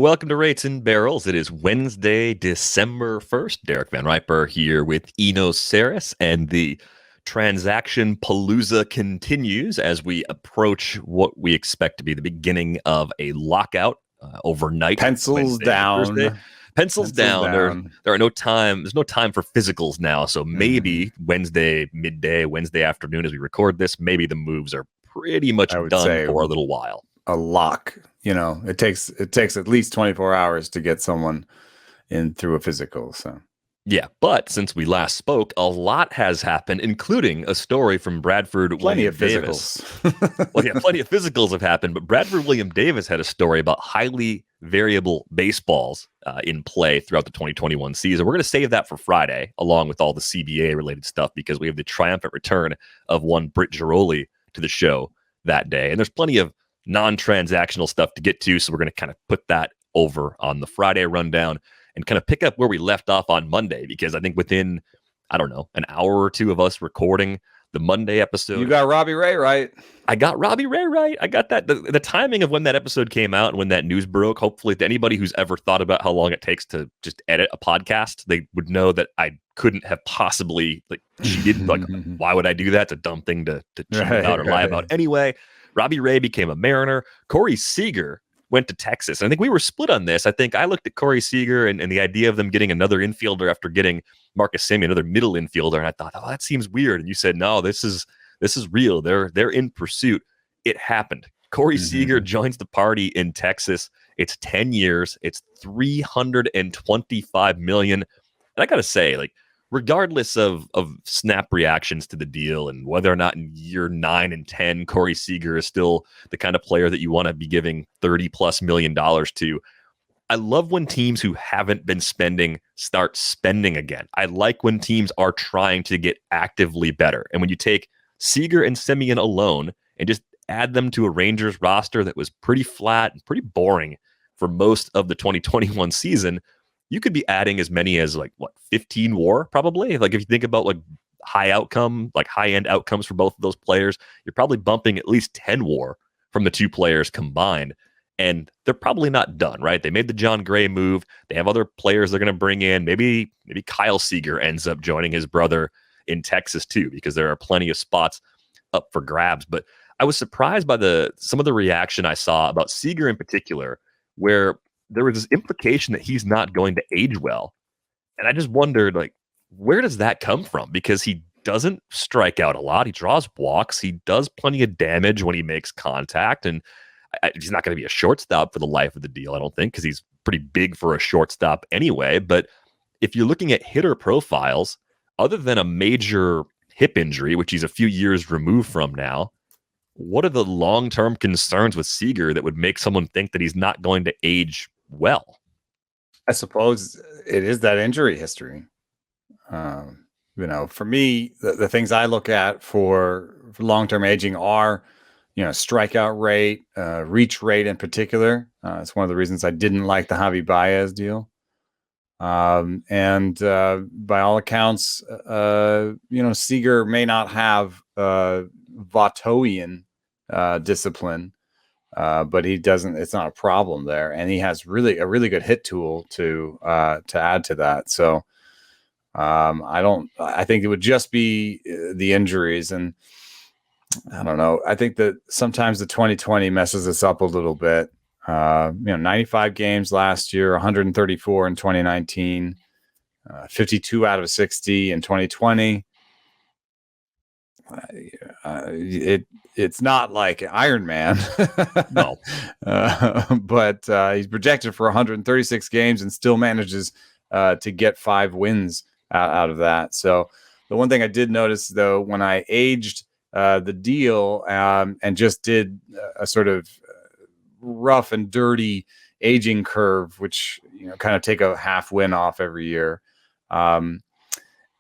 Welcome to Rates and Barrels. It is Wednesday, December 1st. Derek Van Riper here with Eno Saris, and the transaction palooza continues as we approach what we expect to be the beginning of a lockout overnight. Pencils Wednesday, down. Thursday. Pencils down. There are no time. There's no time for physicals now. So maybe Wednesday midday, Wednesday afternoon, as we record this, maybe the moves are pretty much done for a little while. A lock. It takes at least 24 hours to get someone in through a physical. So yeah, but since we last spoke, a lot has happened, including a story from Bradford William Davis. Well, yeah, plenty of physicals have happened, but Bradford William Davis had a story about highly variable baseballs in play throughout the 2021 season. We're going to save that for Friday, along with all the CBA-related stuff, because we have the triumphant return of one Britt Giroli to the show that day. And there's plenty of non-transactional stuff to get to, so we're going to kind of put that over on the Friday rundown and kind of pick up where we left off on Monday, because I think within, I don't know, an hour or two of us recording the Monday episode. You got Robbie Ray right. I got Robbie Ray right. I got that. The timing of when that episode came out and when that news broke, hopefully to anybody who's ever thought about how long it takes to just edit a podcast, they would know that I couldn't have possibly cheated. Why would I do that? It's a dumb thing to cheat about or lie about. Anyway, Robbie Ray became a Mariner. Corey Seager went to Texas. And I think we were split on this. I think I looked at Corey Seager and the idea of them getting another infielder after getting Marcus Semien, another middle infielder, and I thought, oh, that seems weird. And you said, no, this is real. They're in pursuit. It happened. Corey Seager joins the party in Texas. It's 10 years. It's $325 million. And I got to say, regardless of snap reactions to the deal and whether or not in year 9 and 10, Corey Seager is still the kind of player that you want to be giving $30+ million to. I love when teams who haven't been spending start spending again. I like when teams are trying to get actively better. And when you take Seager and Semien alone and just add them to a Rangers roster that was pretty flat and pretty boring for most of the 2021 season, you could be adding as many as 15 WAR probably. If you think about high end outcomes for both of those players, you're probably bumping at least 10 WAR from the two players combined. And they're probably not done, right? They made the John Gray move. They have other players they're going to bring in. Maybe Kyle Seager ends up joining his brother in Texas too, because there are plenty of spots up for grabs. But I was surprised by some of the reaction I saw about Seager in particular, where there was this implication that he's not going to age well. And I just wondered, where does that come from? Because he doesn't strike out a lot. He draws walks. He does plenty of damage when he makes contact. And he's not going to be a shortstop for the life of the deal, I don't think, because he's pretty big for a shortstop anyway. But if you're looking at hitter profiles, other than a major hip injury, which he's a few years removed from now, what are the long-term concerns with Seager that would make someone think that he's not going to age well? I suppose it is that injury history. For me, the things I look at for long-term aging are, strikeout rate, reach rate in particular. It's one of the reasons I didn't like the Javier Báez deal. And by all accounts, Seager may not have Vottoian discipline, but he doesn't. It's not a problem there, and he has a really good hit tool to add to that. So I think it would just be the injuries, and I don't know. I think that sometimes the 2020 messes us up a little bit. 95 games last year, 134 in 2019, 52 out of 60 in 2020. It's not like Iron Man, No, but he's projected for 136 games and still manages to get 5 wins out of that. So the one thing I did notice, though, when I aged the deal and just did a sort of rough and dirty aging curve, which kind of take a half win off every year,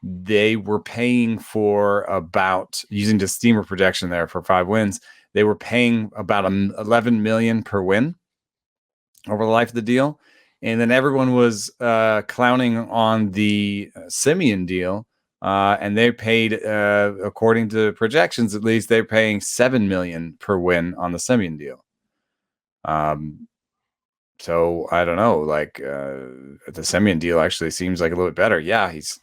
they were paying for about, using the steamer projection there for 5 wins, they were paying about $11 million per win over the life of the deal. And then everyone was clowning on the Semien deal, and they paid, according to projections at least, they're paying $7 million per win on the Semien deal. So I don't know, like the Semien deal actually seems like a little bit better. Yeah, he's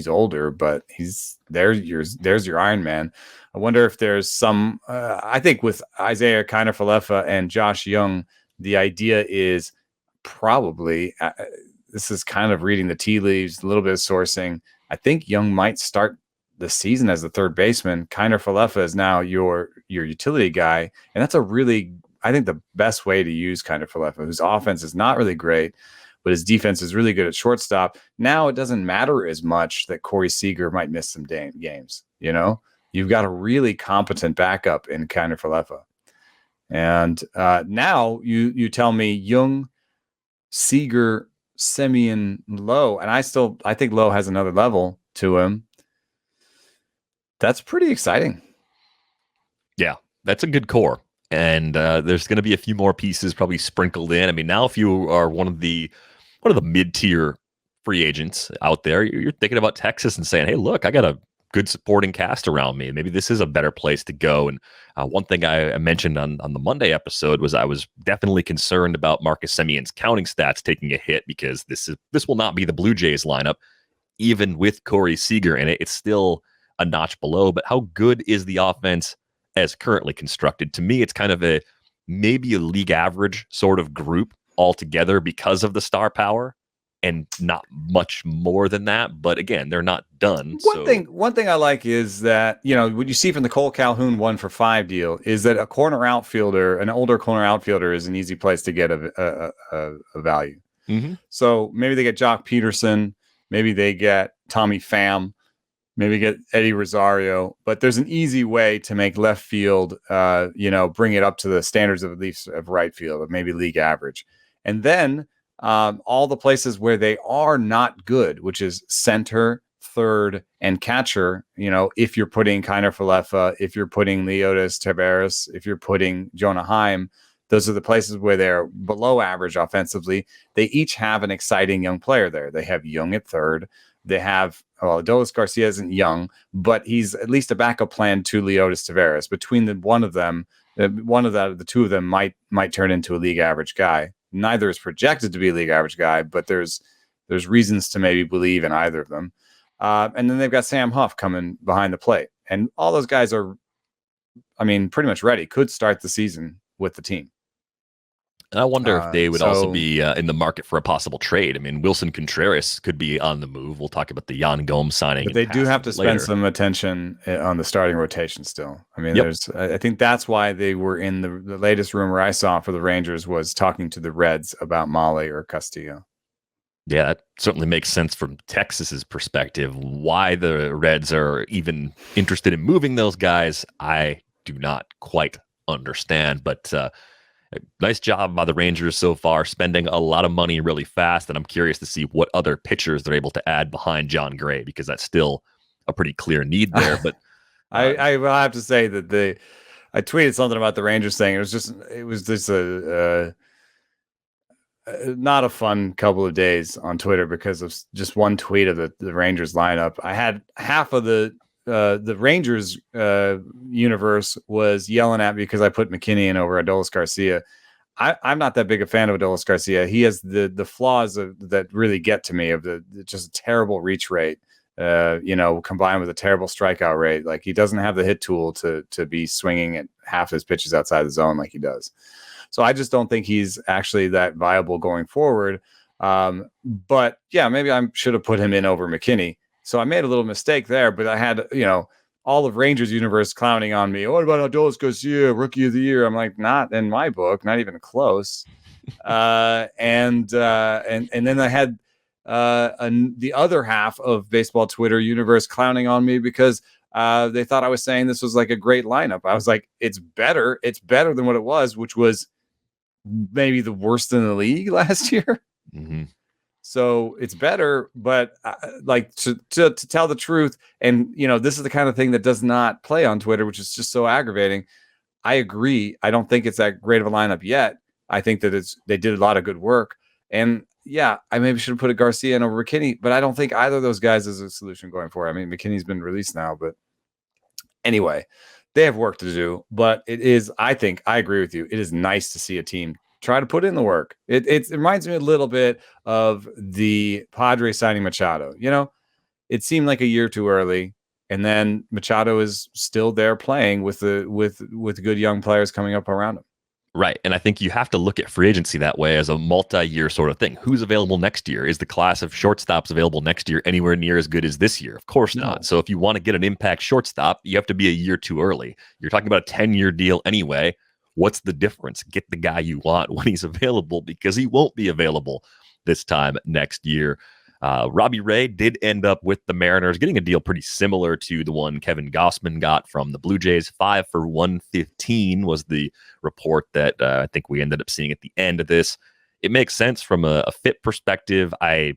older, but there's your Iron Man. I wonder if there's some. I think with Isaiah Kiner-Falefa and Josh Young, the idea is probably this is kind of reading the tea leaves, a little bit of sourcing. I think Young might start the season as the third baseman. Kiner-Falefa is now your utility guy, and that's a really, I think, the best way to use Kiner-Falefa, whose offense is not really great, but his defense is really good at shortstop. Now it doesn't matter as much that Corey Seager might miss some games. You've got a really competent backup in Kiner-Falefa. And now you tell me Young, Seager, Semien, Lowe, and I think Lowe has another level to him. That's pretty exciting. Yeah, that's a good core. And there's going to be a few more pieces probably sprinkled in. I mean, now if you are one of the mid-tier free agents out there, you're thinking about Texas and saying, hey, look, I got a good supporting cast around me. Maybe this is a better place to go. And one thing I mentioned on the Monday episode was I was definitely concerned about Marcus Semien's counting stats taking a hit, because this will not be the Blue Jays lineup, even with Corey Seager in it. It's still a notch below. But how good is the offense as currently constructed? To me, it's kind of maybe a league average sort of group altogether because of the star power, and not much more than that. But again, they're not done. One thing I like is that, what you see from the Cole Calhoun 1-for-5 deal is that an older corner outfielder is an easy place to get a value. Mm-hmm. So maybe they get Jock Peterson, maybe they get Tommy Pham, maybe get Eddie Rosario, but there's an easy way to make left field, bring it up to the standards of at least of right field, of maybe league average. And then all the places where they are not good, which is center, third, and catcher, if you're putting Kiner-Falefa, if you're putting Leotis Taveras, if you're putting Jonah Heim, those are the places where they're below average offensively. They each have an exciting young player there. They have Young at third. They have, Adolis Garcia isn't young, but he's at least a backup plan to Leotis Taveras. Between the two of them might turn into a league average guy. Neither is projected to be a league average guy, but there's reasons to maybe believe in either of them. And then they've got Sam Huff coming behind the plate. And all those guys are, pretty much ready, could start the season with the team. And I wonder if they would also be in the market for a possible trade. I mean, Wilson Contreras could be on the move. We'll talk about the Yan Gomes signing. But they do have to spend some attention on the starting rotation still. I think that's why they were in the latest rumor I saw for the Rangers was talking to the Reds about Mahle or Castillo. Yeah, that certainly makes sense from Texas's perspective. Why the Reds are even interested in moving those guys, I do not quite understand. But nice job by the Rangers so far, spending a lot of money really fast. And I'm curious to see what other pitchers they're able to add behind John Gray, because that's still a pretty clear need there. But I will have to say that I tweeted something about the Rangers saying it was just a not a fun couple of days on Twitter because of just one tweet of the Rangers lineup. I had half of the Rangers universe was yelling at me because I put McKinney in over Adolis Garcia. I'm not that big a fan of Adolis Garcia. He has the flaws that really get to me, of the just terrible reach rate, combined with a terrible strikeout rate. Like, he doesn't have the hit tool to be swinging at half his pitches outside the zone like he does. So I just don't think he's actually that viable going forward. But yeah, maybe I should have put him in over McKinney. So I made a little mistake there, but I had, all of Rangers universe clowning on me. What about Adolis Garcia, rookie of the year? I'm like, not in my book, not even close. And then I had the other half of baseball Twitter universe clowning on me because they thought I was saying this was like a great lineup. I was like, it's better. It's better than what it was, which was maybe the worst in the league last year. Mm-hmm. So it's better, but to tell the truth, and this is the kind of thing that does not play on Twitter, which is just so aggravating. I agree. I don't think it's that great of a lineup yet. I think that they did a lot of good work, and yeah, I maybe should have put a Garcia in over McKinney, but I don't think either of those guys is a solution going forward. I mean, McKinney's been released now, but anyway, they have work to do. But it is, I think, I agree with you. It is nice to see a team try to put in the work. It reminds me a little bit of the Padres signing Machado. It seemed like a year too early, and then Machado is still there playing with good young players coming up around him. Right. And I think you have to look at free agency that way as a multi-year sort of thing. Who's available next year? Is the class of shortstops available next year anywhere near as good as this year? Of course not. So if you want to get an impact shortstop, you have to be a year too early. You're talking about a 10-year deal anyway. What's the difference? Get the guy you want when he's available, because he won't be available this time next year. Robbie Ray did end up with the Mariners, getting a deal pretty similar to the one Kevin Gausman got from the Blue Jays. 5 for $115 was the report that I think we ended up seeing at the end of this. It makes sense from a fit perspective. I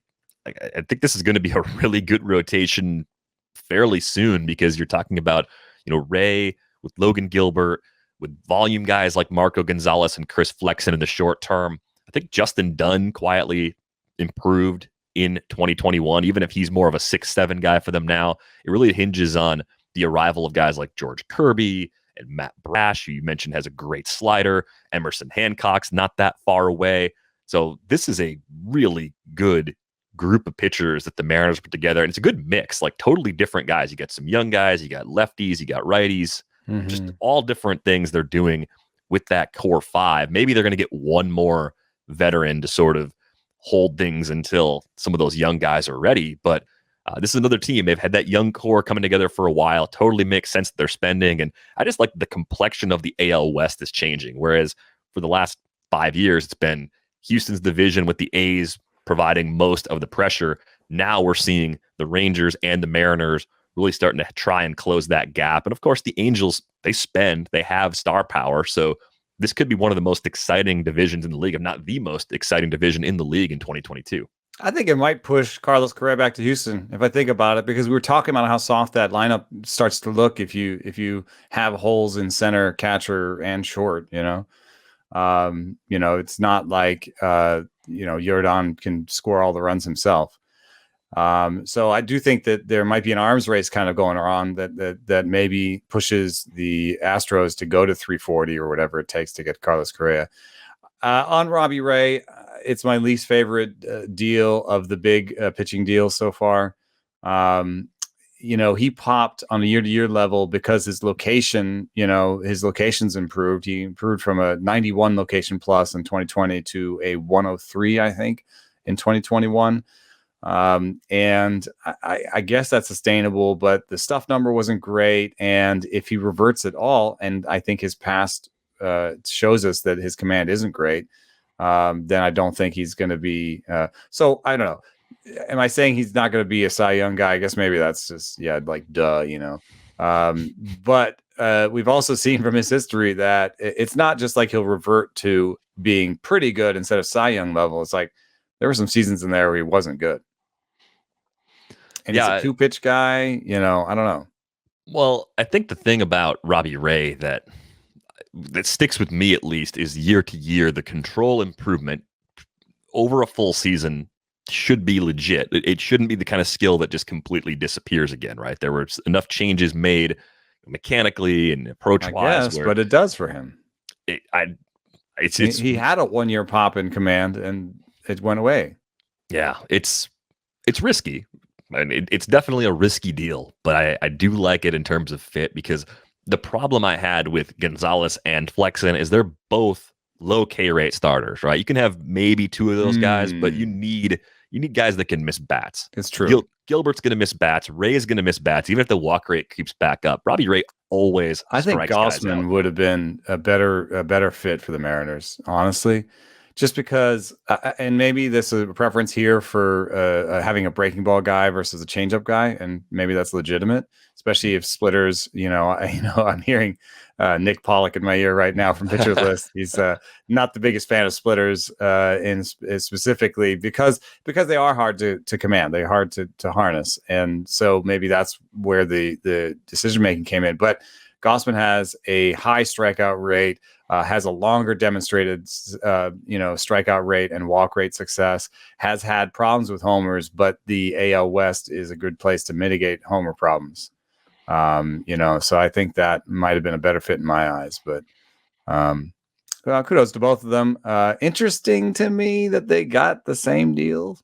think this is going to be a really good rotation fairly soon, because you're talking about, Ray with Logan Gilbert, with volume guys like Marco Gonzalez and Chris Flexen in the short term. I think Justin Dunn quietly improved in 2021, even if he's more of a 6-7 guy for them now. It really hinges on the arrival of guys like George Kirby and Matt Brash, who you mentioned has a great slider. Emerson Hancock's not that far away. So this is a really good group of pitchers that the Mariners put together, and it's a good mix, like totally different guys. You got some young guys, you got lefties, you got righties, just all different things they're doing with that core 5. Maybe they're going to get one more veteran to sort of hold things until some of those young guys are ready. But this is another team. They've had that young core coming together for a while. Totally makes sense that they're spending. And I just like the complexion of the AL West is changing. Whereas for the last 5 years, it's been Houston's division with the A's providing most of the pressure. Now we're seeing the Rangers and the Mariners really starting to try and close that gap. And of course, the Angels, they have star power. So this could be one of the most exciting divisions in the league, if not the most exciting division in the league in 2022. I think it might push Carlos Correa back to Houston, if I think about it, because we were talking about how soft that lineup starts to look if you have holes in center, catcher, and short. It's not like Yordan can score all the runs himself. So I do think that there might be an arms race kind of going on that maybe pushes the Astros to go to 340 or whatever it takes to get Carlos Correa. On Robbie Ray, it's my least favorite deal of the big pitching deals so far. He popped on a year-to-year level because his location's improved. He improved from a 91 location plus in 2020 to a 103, I think, in 2021. And I guess that's sustainable, but the stuff number wasn't great. And if he reverts at all, and I think his past shows us that his command isn't great, then I don't think he's going to be. So I don't know. Am I saying he's not going to be a Cy Young guy? I guess maybe that's just, duh. But we've also seen from his history that it's not just like he'll revert to being pretty good instead of Cy Young level. It's like there were some seasons in there where he wasn't good. And he's a 2-pitch guy, I don't know. Well, I think the thing about Robbie Ray that sticks with me, at least, is year to year, the control improvement over a full season should be legit. It shouldn't be the kind of skill that just completely disappears again, right? There were enough changes made mechanically and approach-wise. But it does for him. He had a 1-year pop in command, and it went away. Yeah, it's risky. I mean, it's definitely a risky deal, but I do like it in terms of fit, because the problem I had with Gonzalez and Flexen is they're both low K rate starters, right? You can have maybe 2 of those guys, but you need guys that can miss bats. It's true. Gilbert's going to miss bats. Ray is going to miss bats, even if the walk rate keeps back up. Robbie Ray always. I think Gausman would have been a better fit for the Mariners, honestly. Just because, and maybe this is a preference here for having a breaking ball guy versus a changeup guy, and maybe that's legitimate, especially if splitters. I'm hearing Nick Pollock in my ear right now from Pitcher's List. He's not the biggest fan of splitters, specifically because they are hard to command. They're hard to harness, and so maybe that's where the decision making came in. But Gausman has a high strikeout rate. Has a longer demonstrated, strikeout rate and walk rate success, has had problems with homers, but the AL West is a good place to mitigate homer problems. So I think that might have been a better fit in my eyes, but kudos to both of them. Interesting to me that they got the same deal.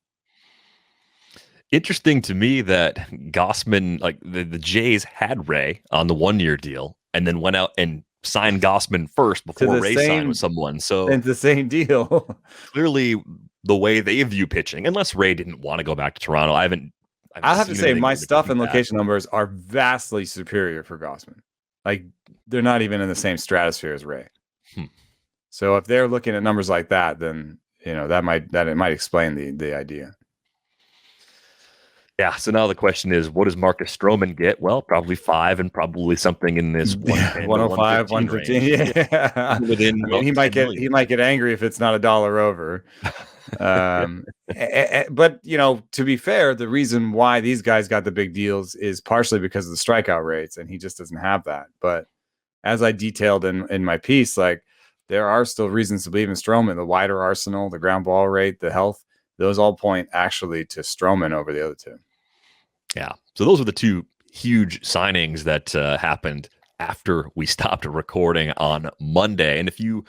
Interesting to me that Gossman, like the Jays had Ray on the 1-year deal and then went out and signed Gossman first before Ray signed with someone. So it's the same deal. Clearly the way they view pitching, unless Ray didn't want to go back to Toronto. I'll have to say my stuff and location numbers are vastly superior for Gossman. Like they're not even in the same stratosphere as Ray. So if they're looking at numbers like that, then it might explain the idea. Yeah. So now the question is, what does Marcus Stroman get? Well, probably 5 and probably something in this 105, 115. Yeah. I mean, he might get angry if it's not $1 over. But to be fair, the reason why these guys got the big deals is partially because of the strikeout rates, and he just doesn't have that. But as I detailed in my piece, like there are still reasons to believe in Stroman. The wider arsenal, the ground ball rate, the health, those all point actually to Stroman over the other two. Yeah. So those were the two huge signings that happened after we stopped recording on Monday. And if you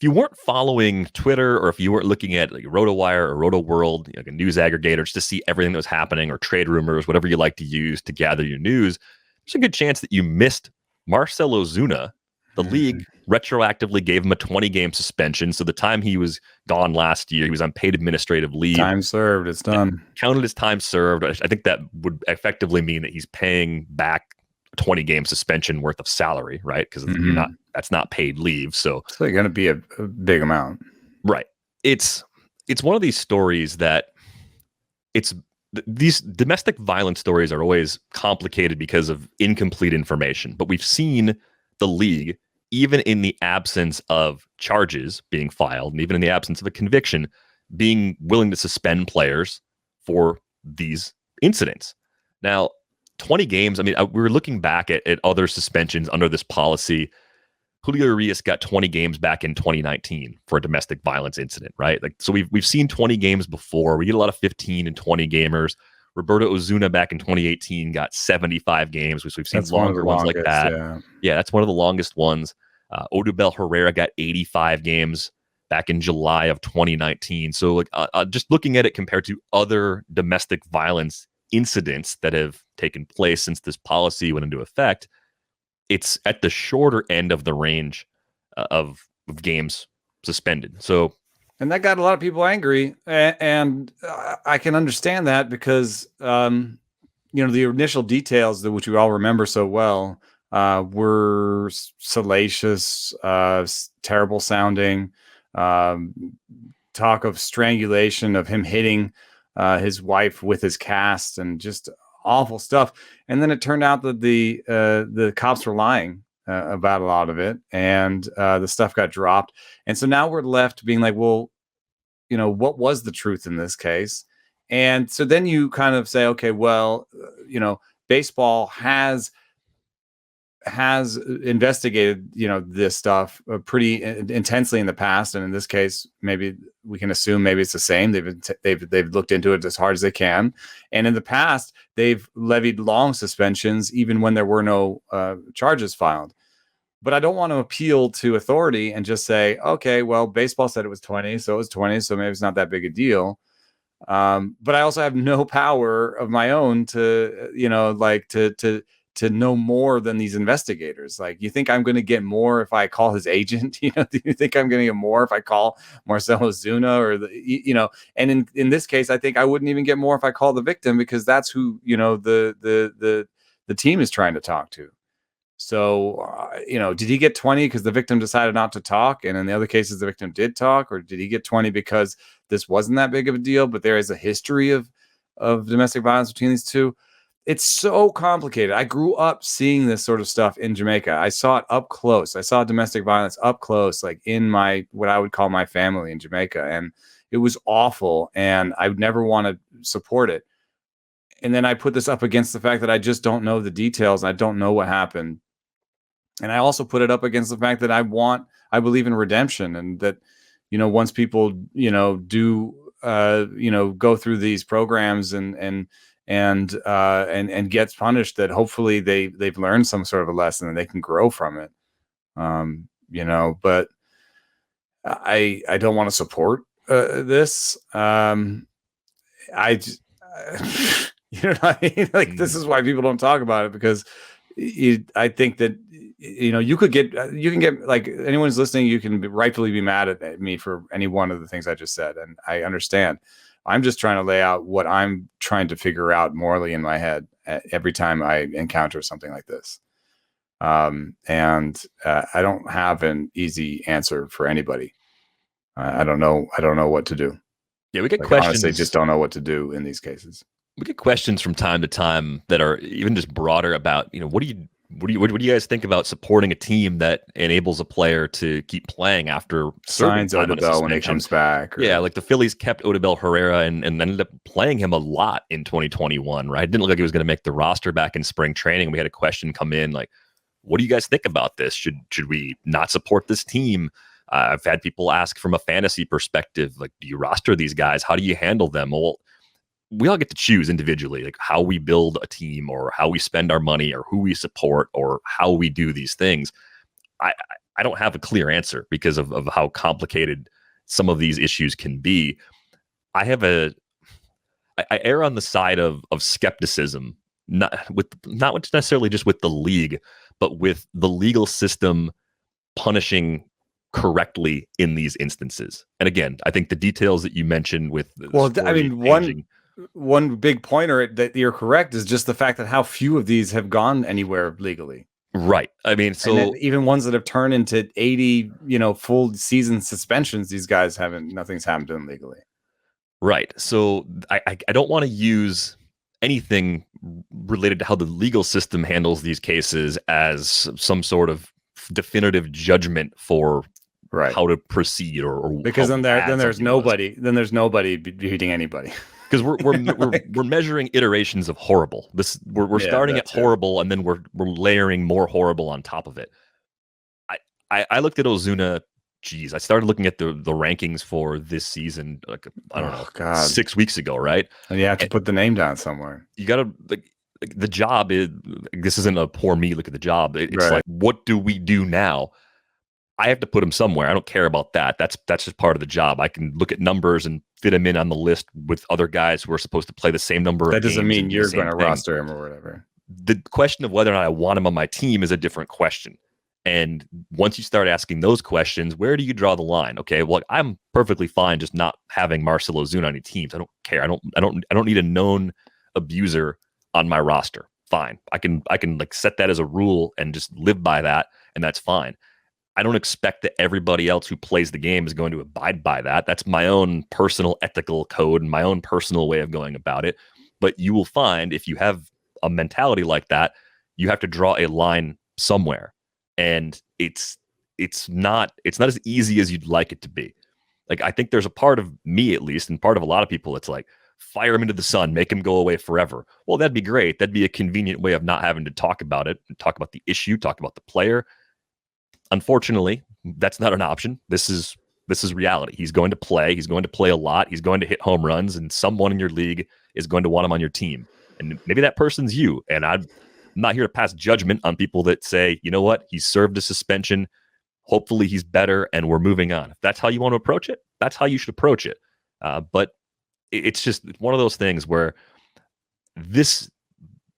weren't following Twitter, or if you weren't looking at like RotoWire or RotoWorld, like a news aggregator, just to see everything that was happening, or trade rumors, whatever you like to use to gather your news, there's a good chance that you missed Marcell Ozuna. The league retroactively gave him a 20-game suspension. So the time he was gone last year, he was on paid administrative leave. Time served. It's done. Counted as time served. I think that would effectively mean that he's paying back 20-game suspension worth of salary, right? Because that's not paid leave. So it's going to be a big amount. Right. It's one of these stories that these domestic violence stories are always complicated because of incomplete information. But we've seen the league, even in the absence of charges being filed, and even in the absence of a conviction, being willing to suspend players for these incidents. Now, 20 games, I mean, we were looking back at other suspensions under this policy. Julio Urias got 20 games back in 2019 for a domestic violence incident, right? Like, so we've seen 20 games before. We get a lot of 15 and 20 gamers. Roberto Ozuna back in 2018 got 75 games, which we've seen longer ones like that. Yeah, that's one of the longest ones. Odubel Herrera got 85 games back in July of 2019. So like, just looking at it compared to other domestic violence incidents that have taken place since this policy went into effect, it's at the shorter end of the range of games suspended. So, and that got a lot of people angry, and I can understand that because the initial details that which we all remember so well were salacious, terrible sounding, talk of strangulation, of him hitting his wife with his cast, and just awful stuff. And then it turned out that the cops were lying about a lot of it, and the stuff got dropped. And so now we're left being like, well, what was the truth in this case? And so then you kind of say, okay, well, baseball has investigated, this stuff pretty intensely in the past. And in this case, maybe we can assume maybe it's the same. They've looked into it as hard as they can. And in the past, they've levied long suspensions, even when there were no charges filed. But I don't want to appeal to authority and just say, okay, well, baseball said it was 20, so it was 20, so maybe it's not that big a deal. But I also have no power of my own to, to know more than these investigators. Like, you think I'm going to get more if I call his agent? Do you think I'm going to get more if I call Marcell Ozuna or and in this case, I think I wouldn't even get more if I call the victim, because that's who, the team is trying to talk to. So, did he get 20 because the victim decided not to talk? And in the other cases, the victim did talk? Or did he get 20 because this wasn't that big of a deal, but there is a history of domestic violence between these two? It's so complicated. I grew up seeing this sort of stuff in Jamaica. I saw it up close. I saw domestic violence up close, like in what I would call my family in Jamaica. And it was awful. And I would never want to support it. And then I put this up against the fact that I just don't know the details. I don't know what happened. And I also put it up against the fact that I believe in redemption, and that, once people, do, go through these programs and gets punished, that hopefully they've learned some sort of a lesson and they can grow from it. But I don't want to support this. I you know what I mean? Like, this is why people don't talk about it, because I think that, you can get, like, anyone who's listening, you can rightfully be mad at me for any one of the things I just said. And I understand. I'm just trying to lay out what I'm trying to figure out morally in my head every time I encounter something like this. And I don't have an easy answer for anybody. I don't know what to do. Yeah, we get questions. Honestly, just don't know what to do in these cases. We get questions from time to time that are even just broader about, what do you guys think about supporting a team that enables a player to keep playing after signs Odubel when he comes back? Yeah, like the Phillies kept Odubel Herrera and ended up playing him a lot in 2021, right? It didn't look like he was going to make the roster back in spring training. We had a question come in like, what do you guys think about this? Should we not support this team? I've had people ask from a fantasy perspective, like, do you roster these guys? How do you handle them? Well, we all get to choose individually, like how we build a team or how we spend our money or who we support or how we do these things. I don't have a clear answer because of how complicated some of these issues can be. I err on the side of skepticism, not necessarily just with the league, but with the legal system punishing correctly in these instances. And again, I think the details that you mentioned with one big pointer that you're correct is just the fact that how few of these have gone anywhere legally. Right. I mean, so even ones that have turned into 80, full season suspensions, these guys nothing's happened to them legally. Right. So I don't want to use anything related to how the legal system handles these cases as some sort of definitive judgment for how to proceed or because then there's nobody beating anybody. Because we're measuring iterations of horrible. We're starting at horrible, and then we're layering more horrible on top of it. I looked at Ozuna. Geez, I started looking at the rankings for this season. Like, I don't know, 6 weeks ago, right? And you have to put the name down somewhere. You got to like the job is. This isn't a poor me look at the job. It's like, what do we do now? I have to put him somewhere. I don't care about that. That's just part of the job. I can look at numbers and fit him in on the list with other guys who are supposed to play the same number of games. That doesn't mean you're going to roster him or whatever. The question of whether or not I want him on my team is a different question. And once you start asking those questions, where do you draw the line? Okay, well, I'm perfectly fine just not having Marcell Ozuna on any teams. I don't care. I don't need a known abuser on my roster. Fine. I can like set that as a rule and just live by that, and that's fine. I don't expect that everybody else who plays the game is going to abide by that. That's my own personal ethical code and my own personal way of going about it. But you will find if you have a mentality like that, you have to draw a line somewhere. And it's not as easy as you'd like it to be. Like, I think there's a part of me, at least, and part of a lot of people, it's like, fire him into the sun, make him go away forever. Well, that'd be great. That'd be a convenient way of not having to talk about it, talk about the issue, talk about the player. Unfortunately, that's not an option. This is reality. He's going to play. He's going to play a lot. He's going to hit home runs, and someone in your league is going to want him on your team. And maybe that person's you. And I'm not here to pass judgment on people that say, you know what, he served a suspension. Hopefully he's better, and we're moving on. If that's how you want to approach it, that's how you should approach it. But it's just one of those things where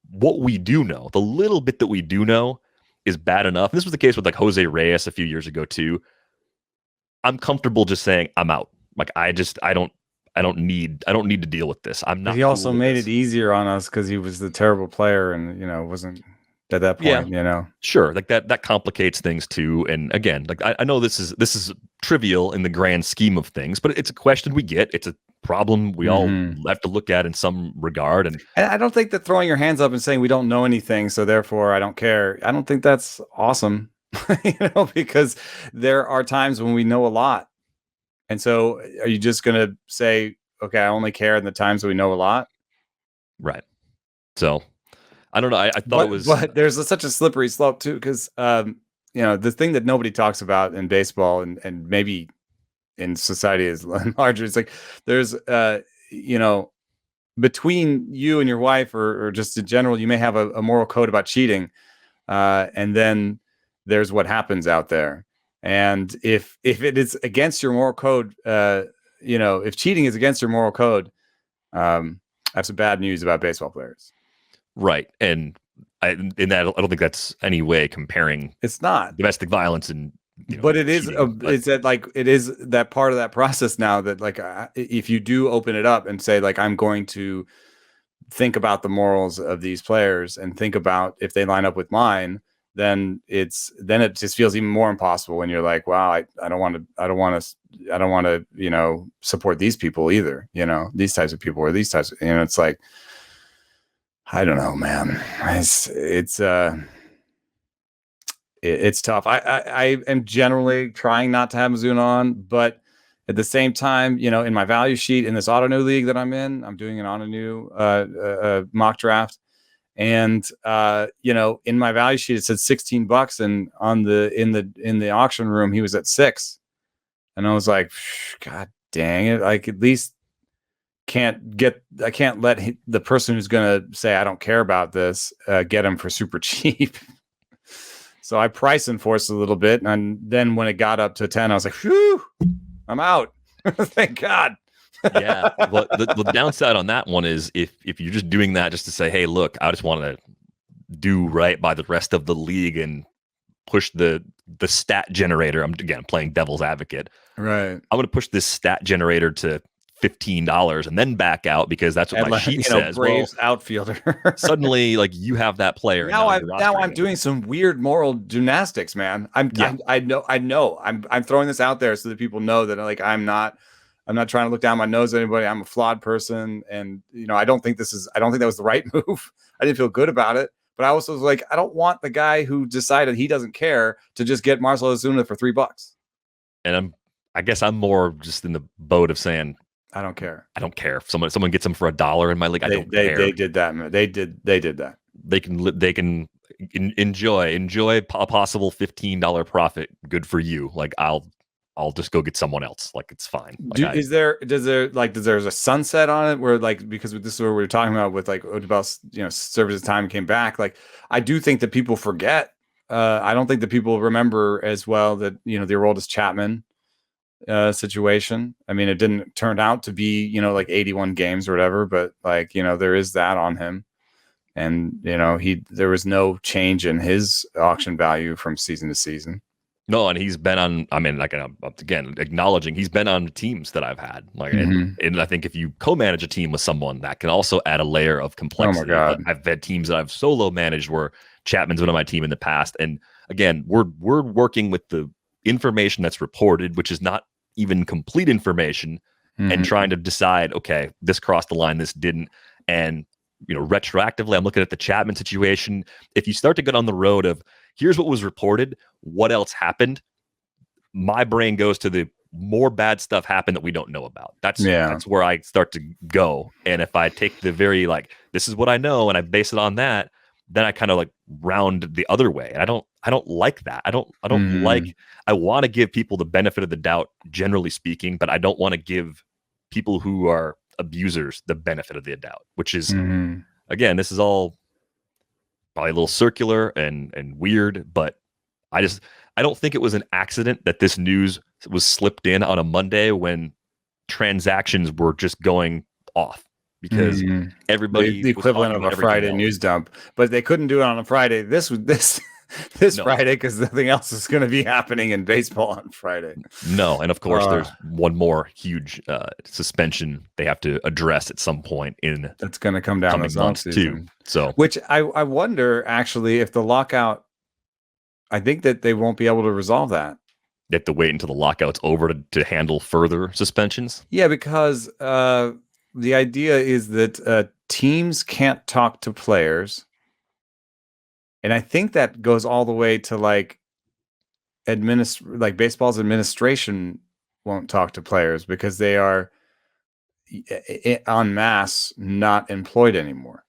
what we do know, the little bit that we do know, is bad enough. And this was the case with like Jose Reyes a few years ago too. I'm comfortable just saying I'm out. Like, I don't need to deal with this. I'm not. He also made it easier on us because he was the terrible player and wasn't at that point. Sure, like that complicates things too. And again, like I know this is trivial in the grand scheme of things, but it's a question we get. It's a problem we all have to look at in some regard. And I don't think that throwing your hands up and saying we don't know anything, so therefore I don't care, I don't think that's awesome. Because there are times when we know a lot. And so are you just going to say, okay, I only care in the times that we know a lot? Right. So I don't know. I thought it was, but there's such a slippery slope too. Cause the thing that nobody talks about in baseball and maybe in society is larger. It's like, there's, between you and your wife or just in general, you may have a moral code about cheating. And then there's what happens out there. And if it is against your moral code, if cheating is against your moral code, I have some bad news about baseball players. Right. And I don't think that's any way comparing. It's not domestic violence and. But it is cheating, it's that like it is that part of that process now that like if you do open it up and say like I'm going to think about the morals of these players and think about if they line up with mine, then it just feels even more impossible when you're like, wow, I don't want to support these people either, these types of people or these types of, it's like, I don't know, man. It's tough. I am generally trying not to have Ozuna on, but at the same time, in my value sheet in this Ottoneu league that I'm in, I'm doing an Ottoneu mock draft, and in my value sheet it said $16, and in the auction room he was at $6, and I was like, God dang it! Like at least I can't let the person who's gonna say I don't care about this get him for super cheap. So I price enforced a little bit, and then when it got up to 10, I was like, "Whew, I'm out." Thank God. Yeah. Well, the downside on that one is if you're just doing that just to say, "Hey, look, I just want to do right by the rest of the league and push the stat generator." I'm playing devil's advocate. Right. I'm going to push this stat generator to $15 and then back out because that's what my sheet says. Braves outfielder. Suddenly, like you have that player. Now I'm doing some weird moral gymnastics, man. I know. I'm throwing this out there so that people know that like I'm not trying to look down my nose at anybody. I'm a flawed person, and I don't think that was the right move. I didn't feel good about it, but I also was like, I don't want the guy who decided he doesn't care to just get Marcell Ozuna for $3. And I guess I'm more just in the boat of saying, I don't care. I don't care if someone gets them for $1 in my league. I don't care. They did that. They did that. They can enjoy a possible $15 profit. Good for you. Like I'll just go get someone else. Like it's fine. Like does there a sunset on it where like, because this is what we were talking about with like Odubel's, served his time and came back. Like I do think that people forget. I don't think that people remember as well that the Aroldis Chapman situation. I mean, it didn't turn out to be like 81 games or whatever, but like there is that on him, and there was no change in his auction value from season to season. No, and he's been on. I mean, like again, acknowledging he's been on teams that I've had. Like, and I think if you co-manage a team with someone, that can also add a layer of complexity. Oh my God. I've had teams that I've solo managed where Chapman's been on my team in the past, and again, we're working with the information that's reported, which is not even complete information, and trying to decide, okay, this crossed the line, this didn't, and retroactively, I'm looking at the Chapman situation. If you start to get on the road of here's what was reported, what else happened, my brain goes to the more bad stuff happened that we don't know about. That's where I start to go. And if I take the very like this is what I know and I base it on that, then I kind of like round the other way. And I don't like that. I don't like, I want to give people the benefit of the doubt, generally speaking, but I don't want to give people who are abusers the benefit of the doubt, which is again, this is all probably a little circular and weird, but I don't think it was an accident that this news was slipped in on a Monday when transactions were just going off. Because everybody the equivalent of a Friday news dump, but they couldn't do it on a Friday. This Friday because nothing else is going to be happening in baseball on Friday. No, and of course there's one more huge suspension they have to address at some point in that's going to come down this month too. So, which I wonder actually if the lockout. I think that they won't be able to resolve that. They have to wait until the lockout's over to handle further suspensions. Yeah, because the idea is that teams can't talk to players. And I think that goes all the way to like baseball's administration won't talk to players because they are en masse not employed anymore.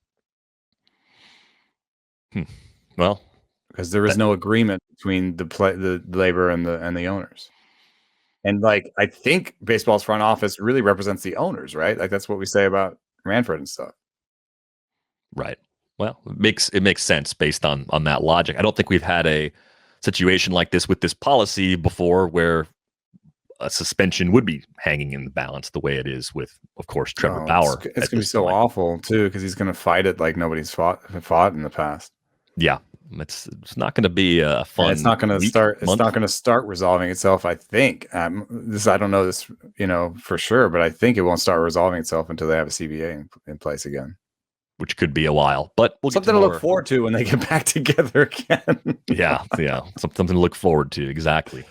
Well, because there is no agreement between the labor and the owners. And like, I think baseball's front office really represents the owners, right? Like that's what we say about Manfred and stuff. Right. Well, it makes sense based on that logic. I don't think we've had a situation like this with this policy before where a suspension would be hanging in the balance the way it is with, of course, Trevor Bauer. It's going to be so awful too, because he's going to fight it like nobody's fought in the past. Yeah, it's not going to be a fun. And it's not going to start. It's not going to start resolving itself. I think I don't know this, for sure, but I think it won't start resolving itself until they have a CBA in place again, which could be a while. But we'll something to look forward to when they get back together again. yeah, something to look forward to. Exactly.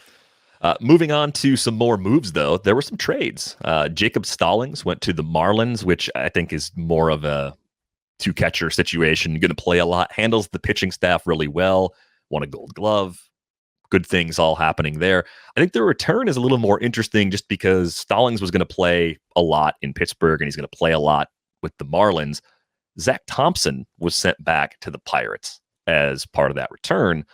Moving on to some more moves, though, there were some trades. Jacob Stallings went to the Marlins, which I think is more of a two-catcher situation. Going to play a lot, handles the pitching staff really well, won a Gold Glove. Good things all happening there. I think the return is a little more interesting just because Stallings was going to play a lot in Pittsburgh, and he's going to play a lot with the Marlins. Zach Thompson was sent back to the Pirates as part of that return.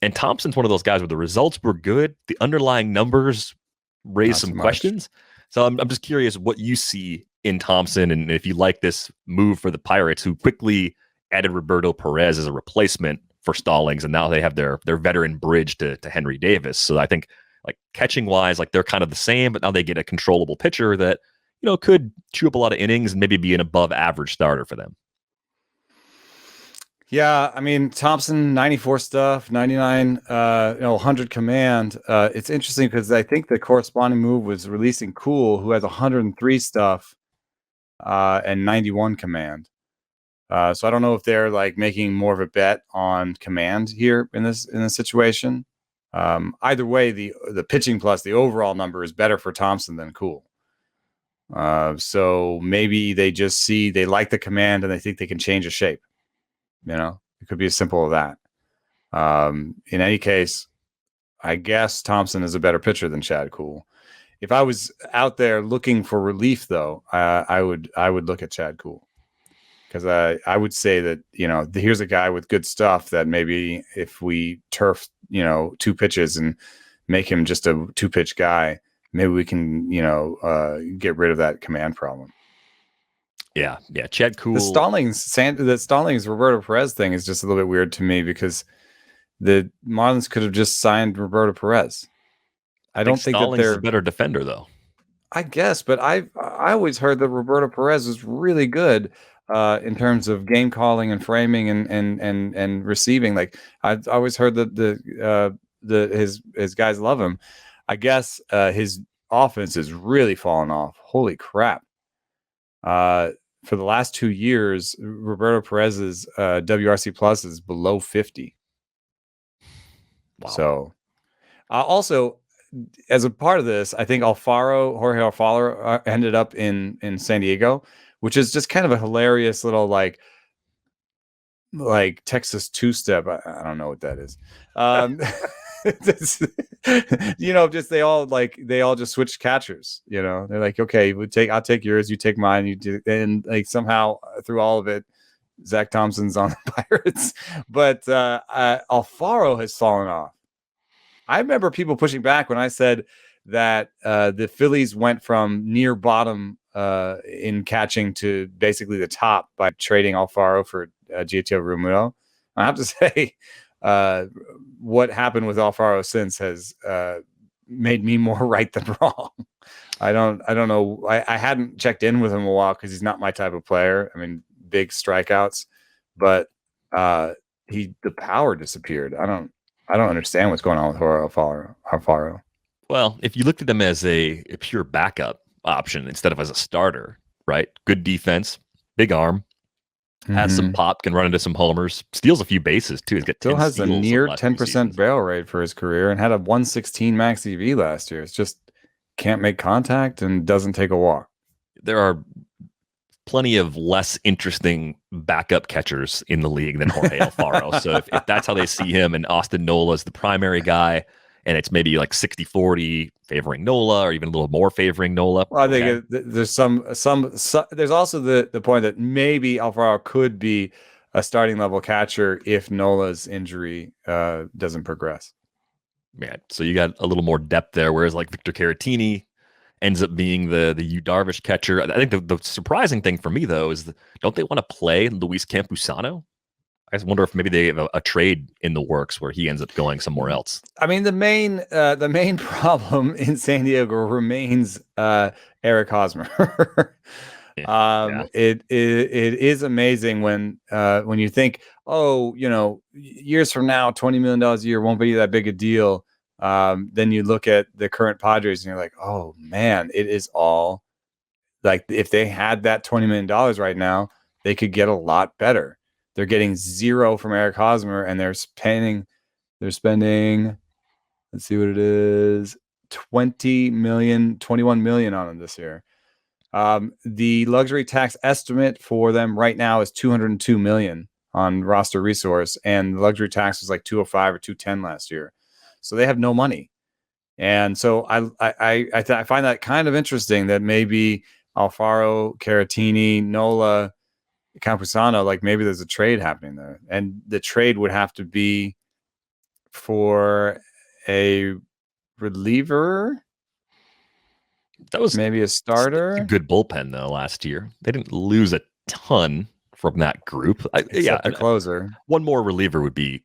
And Thompson's one of those guys where the results were good. The underlying numbers raise some questions. So I'm just curious what you see in Thompson and if you like this move for the Pirates, who quickly added Roberto Perez as a replacement for Stallings. And now they have their veteran bridge to Henry Davis. So I think like catching wise, like they're kind of the same, but now they get a controllable pitcher that, could chew up a lot of innings and maybe be an above average starter for them. Yeah, I mean, Thompson, 94 stuff, 99, 100 command. It's interesting because I think the corresponding move was releasing Cool, who has 103 stuff and 91 command. So I don't know if they're like making more of a bet on command here in this situation. Either way, the pitching plus the overall number is better for Thompson than Cool. So maybe they just they like the command and they think they can change a shape. It could be as simple as that. In any case, I guess Thompson is a better pitcher than Chad Kuhl. If I was out there looking for relief, though, I would look at Chad Kuhl because I would say that here's a guy with good stuff that maybe if we turf two pitches and make him just a 2-pitch guy, maybe we can get rid of that command problem. Yeah. Chad Kuhl. The Stallings Roberto Perez thing is just a little bit weird to me because the Marlins could have just signed Roberto Perez. I don't think Stallings that they're is a better defender, though. I guess, but I always heard that Roberto Perez was really good in terms of game calling and framing and receiving. Like I've always heard that his guys love him. I guess his offense has really fallen off. Holy crap. For the last 2 years, Roberto Perez's WRC plus is below 50. Wow. So, also, as a part of this, I think Jorge Alfaro ended up in San Diego, which is just kind of a hilarious little like Texas two-step. I don't know what that is. Just they all just switched catchers. They're like, okay, I'll take yours, you take mine, you do, and like somehow through all of it, Zach Thompson's on the Pirates, but Alfaro has fallen off. I remember people pushing back when I said that the Phillies went from near bottom in catching to basically the top by trading Alfaro for Gio Romulo. I have to say. What happened with Alfaro since has made me more right than wrong. I don't know. I hadn't checked in with him a while because he's not my type of player. I mean, big strikeouts, but the power disappeared. I don't understand what's going on with Alfaro. Well, if you looked at him as a pure backup option instead of as a starter, right? Good defense, big arm. Has some pop, can run into some homers, steals a few bases too. He's got still has a near 10% barrel rate for his career and had a 116 max EV last year. It's just can't make contact and doesn't take a walk. There are plenty of less interesting backup catchers in the league than Jorge Alfaro. So if that's how they see him and Austin Nola is the primary guy, and it's maybe like 60-40 favoring Nola or even a little more favoring Nola. Well, I think there's some there's also the point that maybe Alfaro could be a starting level catcher if Nola's injury doesn't progress. Yeah, so you got a little more depth there, whereas like Victor Caratini ends up being the Yu Darvish catcher. I think the surprising thing for me, though, is don't they want to play Luis Campusano? I just wonder if maybe they have a trade in the works where he ends up going somewhere else. I mean, the main problem in San Diego remains Eric Hosmer. Yeah. It is amazing when you think, oh, years from now, $20 million a year won't be that big a deal. Then you look at the current Padres and you're like, oh man, it is all like, if they had that $20 million right now, they could get a lot better. They're getting zero from Eric Hosmer, and they're spending, let's see what it is, 21 million on him this year. The luxury tax estimate for them right now is 202 million on roster resource, and the luxury tax was like 205 or 210 last year. So they have no money. And so I find that kind of interesting that maybe Alfaro, Caratini, Nola, Campusano, like maybe there's a trade happening there. And the trade would have to be for a reliever. That was maybe a starter. A good bullpen though last year. They didn't lose a ton from that group. Except the closer. One more reliever would be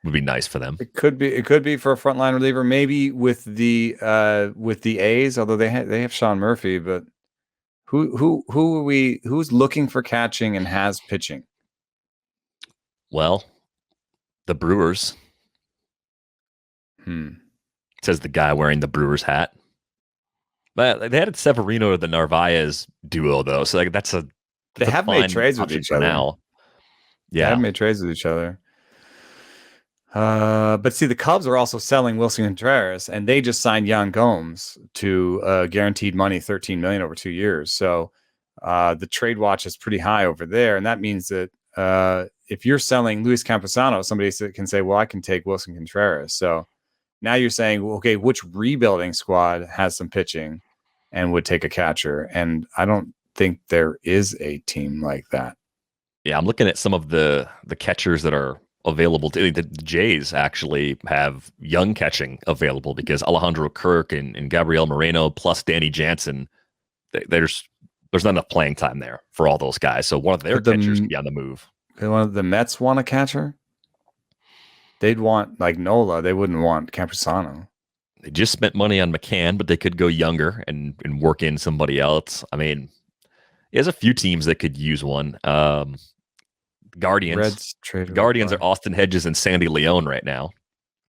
nice for them. It could be for a frontline reliever, maybe with the A's, although they have Sean Murphy, but who's looking for catching and has pitching? Well, the Brewers. Says the guy wearing the Brewers hat. But they added Severino to the Narvaez duo, though. So like they have made trades with each other now. Yeah, they have made trades with each other. But see, the Cubs are also selling Wilson Contreras, and they just signed Yan Gomes to guaranteed money, $13 million over 2 years. So the trade watch is pretty high over there, and that means that if you're selling Luis Campusano, somebody can say, "Well, I can take Wilson Contreras." So now you're saying, okay, which rebuilding squad has some pitching and would take a catcher? And I don't think there is a team like that. Yeah, I'm looking at some of the catchers that are available. The Jays actually have young catching available because Alejandro Kirk and Gabriel Moreno plus Danny Jansen, there's not enough playing time there for all those guys. So one of their catchers can be on the move. One of the Mets want a catcher? They'd want like Nola. They wouldn't want Campusano. They just spent money on McCann, but they could go younger and work in somebody else. I mean, there's a few teams that could use one. Guardians. Guardians are Austin Hedges and Sandy Leone right now.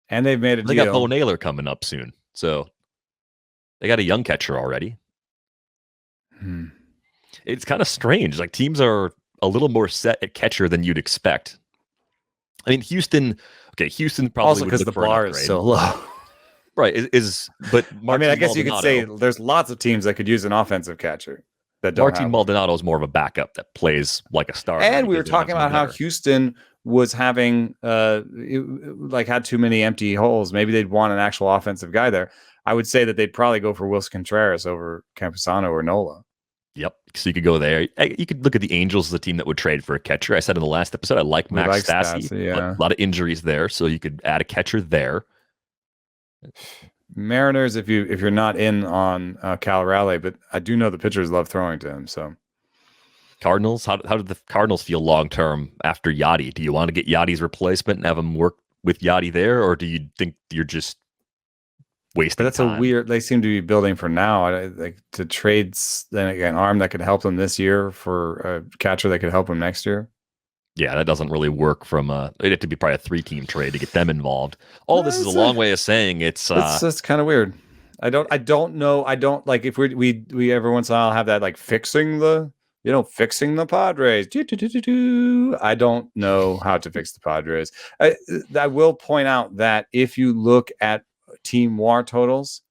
And they've made a deal. They got Bo Naylor coming up soon. So they got a young catcher already. It's kind of strange. Like teams are a little more set at catcher than you'd expect. I mean, Houston probably also because the bar is so low. Right. But I mean, I guess you could say there's lots of teams that could use an offensive catcher. Martin Maldonado is more of a backup that plays like a starter. And we were talking about how Houston was having had too many empty holes. Maybe they'd want an actual offensive guy there. I would say that they'd probably go for Wilson Contreras over Campusano or Nola. Yep. So you could go there. You could look at the Angels as a team that would trade for a catcher. I said in the last episode, I like Max Stassi. Yeah. A lot of injuries there, so you could add a catcher there. Mariners, if you're not in on Cal Raleigh, but I do know the pitchers love throwing to him. So Cardinals, how did the Cardinals feel long term after Yachty? Do you want to get Yachty's replacement and have him work with Yachty there, or do you think you're just wasting? But that's they seem to be building for now. Like to trade an arm that could help them this year for a catcher that could help them next year. Yeah, that doesn't really work it'd have to be probably a 3-team trade to get them involved. This is a long way of saying it's just kind of weird. I don't know. I don't like if we every once in a while have that like fixing the Padres. I don't know how to fix the Padres. I will point out that if you look at team WAR totals,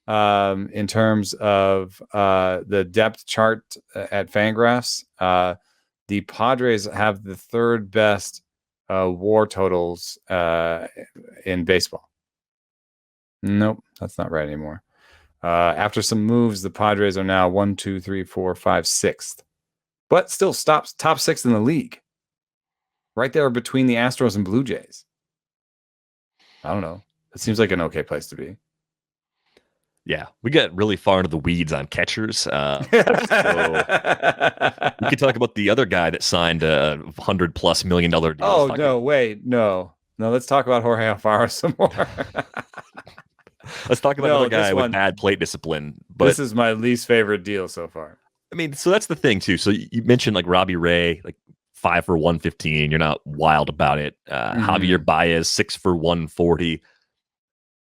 in terms of the depth chart at Fangraphs, the Padres have the third best WAR totals in baseball. Nope, that's not right anymore. After some moves, the Padres are now 1, 2, 3, 4, 5, 6th, but still stops top 6 in the league. Right there between the Astros and Blue Jays. I don't know. It seems like an okay place to be. Yeah, we got really far into the weeds on catchers. So we could talk about the other guy that signed a $100+ million deal. Oh, no, wait, no. No, let's talk about Jorge Alfaro some more. Let's talk about No, another guy this with one, bad plate discipline. this But is my least favorite deal so far. I mean, so that's the thing too. So you mentioned like Robbie Ray, like 5 for 115. You're not wild about it. Javier Báez, 6 for 140.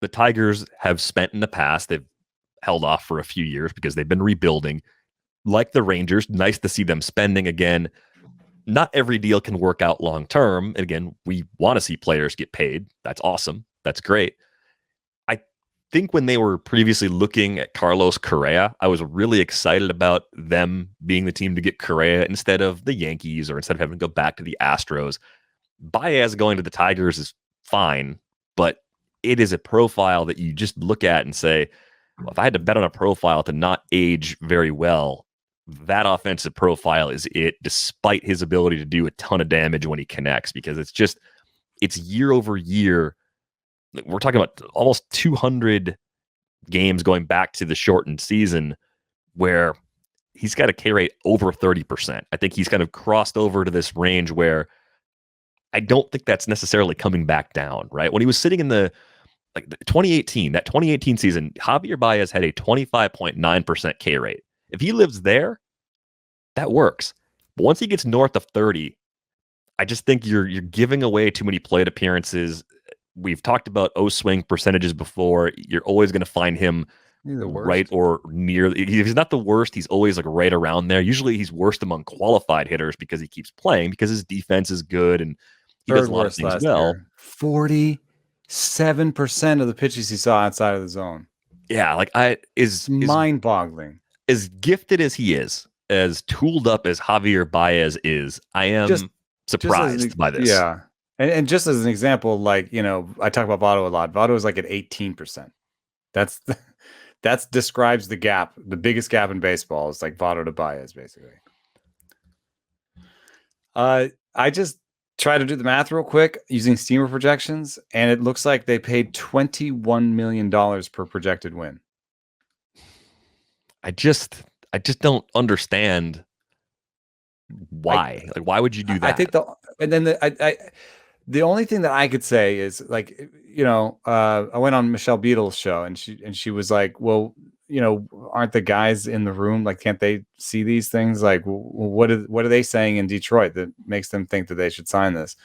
The Tigers have spent in the past. They've held off for a few years because they've been rebuilding. Like the Rangers, nice to see them spending again. Not every deal can work out long term. And again, we want to see players get paid. That's awesome. That's great. I think when they were previously looking at Carlos Correa, I was really excited about them being the team to get Correa instead of the Yankees or instead of having to go back to the Astros. Baez going to the Tigers is fine, but it is a profile that you just look at and say, well, if I had to bet on a profile to not age very well, that offensive profile is it, despite his ability to do a ton of damage when he connects, because it's year over year. We're talking about almost 200 games going back to the shortened season where he's got a K rate over 30%. I think he's kind of crossed over to this range where I don't think that's necessarily coming back down, right? When he was sitting in the 2018 season, Javier Báez had a 25.9% K rate. If he lives there, that works. But once he gets north of 30, I just think you're giving away too many plate appearances. We've talked about O-swing percentages before. You're always going to find him right or near. If he's not the worst, he's always like right around there. Usually he's worst among qualified hitters because he keeps playing, because his defense is good and he does a lot of things well. 47% of the pitches he saw outside of the zone. Yeah, is mind-boggling. As gifted as he is, as tooled up as Javier Báez is, I am surprised by this. Yeah. And just as an example, like, I talk about Votto a lot. Votto is like at 18%. That describes the gap. The biggest gap in baseball is like Votto to Báez, basically. I just try to do the math real quick using Steamer projections, and it looks like they paid $21 million per projected win. I just don't understand why. Why would you do that? I think the only thing that I could say is, like, I went on Michelle Beadle's show, and she was like, well, aren't the guys in the room, like, can't they see these things? Like, what are they saying in Detroit that makes them think that they should sign this?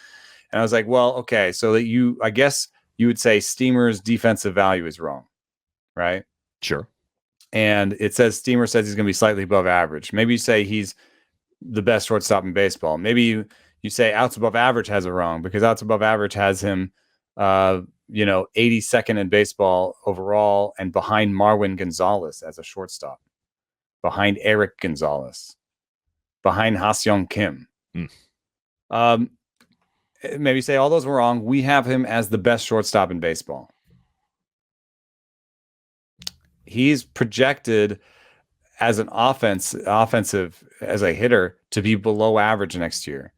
And I was like, well, okay, so that I guess you would say Steamer's defensive value is wrong, right? Sure. And it says Steamer says he's going to be slightly above average. Maybe you say he's the best shortstop in baseball. Maybe you say outs above average has it wrong, because outs above average has him, 82nd in baseball overall, and behind Marwin Gonzalez as a shortstop, behind Eric Gonzalez, behind Ha-Seong Kim. Maybe say all those were wrong. We have him as the best shortstop in baseball. He's projected as an offensive as a hitter to be below average next year.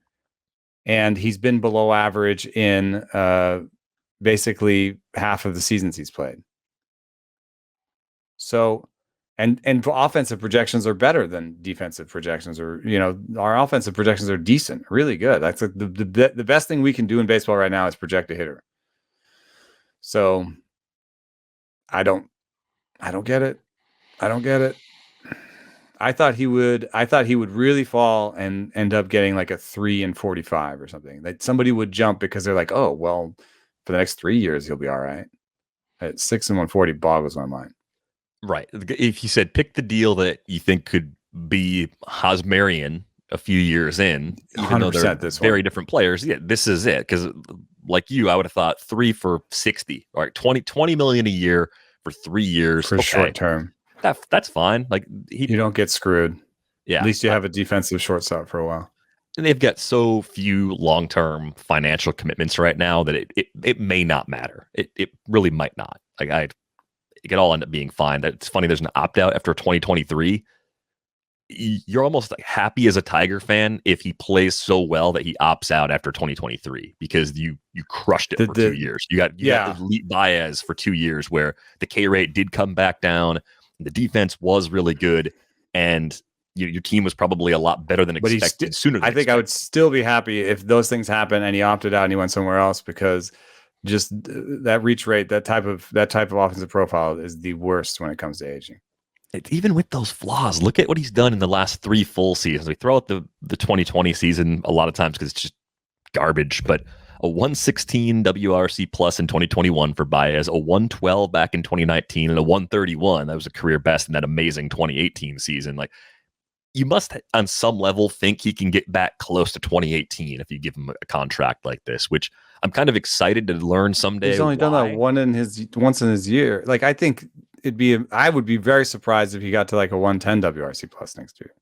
And he's been below average in basically half of the seasons he's played. So, and offensive projections are better than defensive projections, or, our offensive projections are decent, really good. That's like the best thing we can do in baseball right now is project a hitter. So I don't get it. I don't get it. I thought he would really fall and end up getting like a 3 and 45 or something. That somebody would jump because they're like, oh, well, for the next 3 years, he'll be all right. At 6 and 140 boggles my mind. Right. If you said pick the deal that you think could be Hosmerian a few years in, even though they're very different players, yeah, this is it. Because like you, I would have thought 3 for 60, all right, 20 million a year for 3 years for short term. That's fine. Like you don't get screwed. Yeah. At least you have a defensive shortstop for a while. And they've got so few long-term financial commitments right now that it may not matter. It really might not. Like it could all end up being fine. It's funny. There's an opt-out after 2023. you're almost like happy as a Tiger fan if he plays so well that he opts out after 2023 because you crushed it for 2 years. You got elite Baez for 2 years where the K rate did come back down, the defense was really good, and your team was probably a lot better than expected. Sooner than I think expected. I would still be happy if those things happen and he opted out and he went somewhere else, because just that reach rate, that type of offensive profile is the worst when it comes to aging. Even with those flaws, look at what he's done in the last 3 full seasons. We throw out the 2020 season a lot of times because it's just garbage, but a 116 WRC plus in 2021 for Baez, a 112 back in 2019, and a 131. That was a career best in that amazing 2018 season. Like, you must, on some level, think he can get back close to 2018 if you give him a contract like this, which I'm kind of excited to learn someday. He's only done that once in his year. Like, I think I would be very surprised if he got to like a 110 WRC plus next year,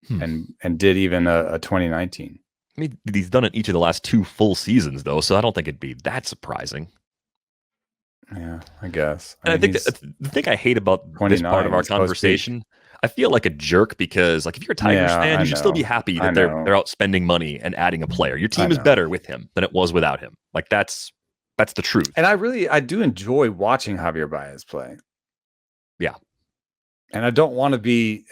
and did even a 2019. I mean, he's done it each of the last 2 full seasons, though, so I don't think it'd be that surprising. Yeah, I guess. I think the thing I hate about this part of our conversation, I feel like a jerk because, like, if you're a Tigers fan, you should still be happy that they're out spending money and adding a player. Your team is better with him than it was without him. Like, that's the truth. And I do enjoy watching Javier Báez play. Yeah. And I don't want to be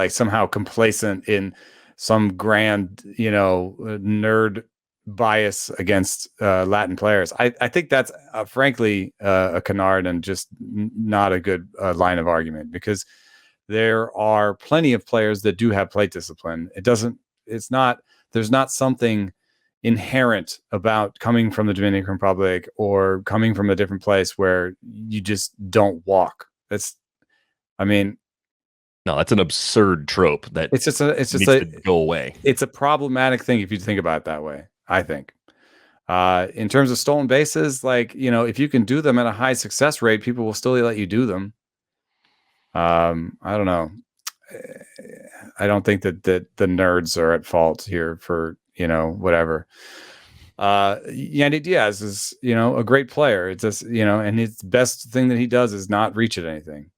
somehow complacent in some grand, nerd bias against Latin players. I think that's frankly a canard and just not a good line of argument, because there are plenty of players that do have plate discipline. There's not something inherent about coming from the Dominican Republic or coming from a different place where you just don't walk. No, that's an absurd trope that it's just to go away. It's a problematic thing if you think about it that way, I think. In terms of stolen bases, if you can do them at a high success rate, people will still let you do them. I don't know. I don't think that the nerds are at fault here for, whatever. Yandy Diaz is, a great player. It's just, and his best thing that he does is not reach at anything.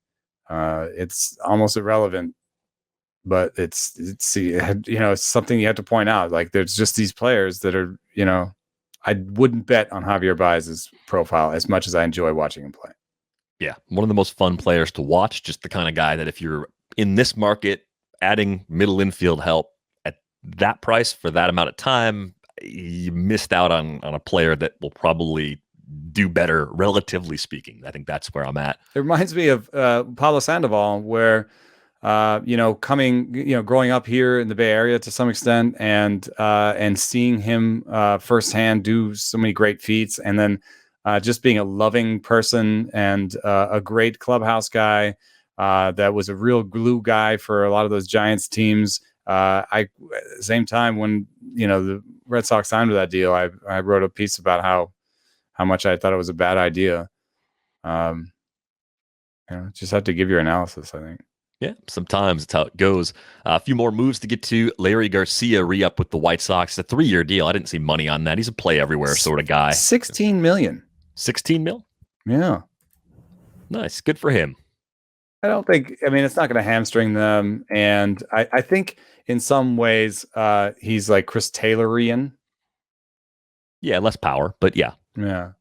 It's almost irrelevant, but it's something you have to point out. Like, there's just these players that are, I wouldn't bet on Javier Báez's profile as much as I enjoy watching him play. Yeah, one of the most fun players to watch. Just the kind of guy that if you're in this market, adding middle infield help at that price for that amount of time, you missed out on a player that will probably do better, relatively speaking. I think that's where I'm at. It reminds me of Pablo Sandoval, where growing up here in the Bay Area to some extent, and seeing him firsthand do so many great feats, and then just being a loving person and a great clubhouse guy that was a real glue guy for a lot of those Giants teams. At the same time, when the Red Sox signed to that deal, I wrote a piece about how much I thought it was a bad idea. Just have to give your analysis, I think. Yeah, sometimes it's how it goes. A few more moves to get to. Larry Garcia re-up with the White Sox. A 3-year deal. I didn't see money on that. He's a play everywhere sort of guy. $16 million. 16 mil? Yeah. Nice. Good for him. I don't think, it's not going to hamstring them. And I think in some ways he's like Chris Taylorian. Yeah, less power, but yeah. Yeah.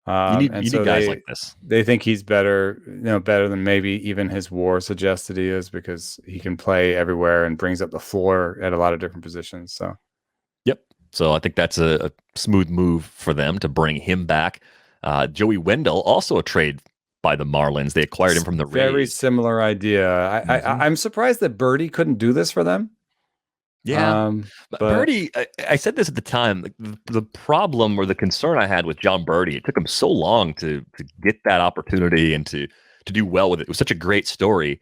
You need guys like this. They think he's better, better than maybe even his WAR suggested he is, because he can play everywhere and brings up the floor at a lot of different positions. So, yep. So I think that's a smooth move for them to bring him back. Joey Wendell, also a trade by the Marlins. They acquired him from the Rays. Very similar idea. I'm surprised that Birdie couldn't do this for them. Yeah, but Birdie, I said this at the time. The problem or the concern I had with John Birdie, it took him so long to get that opportunity and to do well with it. It was such a great story.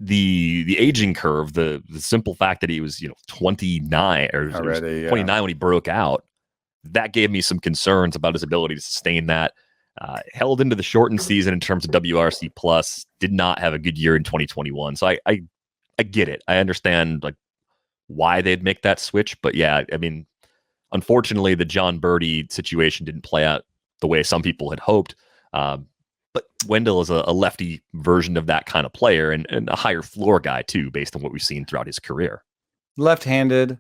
The aging curve, the simple fact that he was 29 or already, 29 when he broke out, that gave me some concerns about his ability to sustain that. Held into the shortened season in terms of WRC plus, did not have a good year in 2021. So I get it. I understand why they'd make that switch. But yeah, unfortunately, the John Birdie situation didn't play out the way some people had hoped. But Wendell is a lefty version of that kind of player and a higher floor guy too, based on what we've seen throughout his career. Left-handed.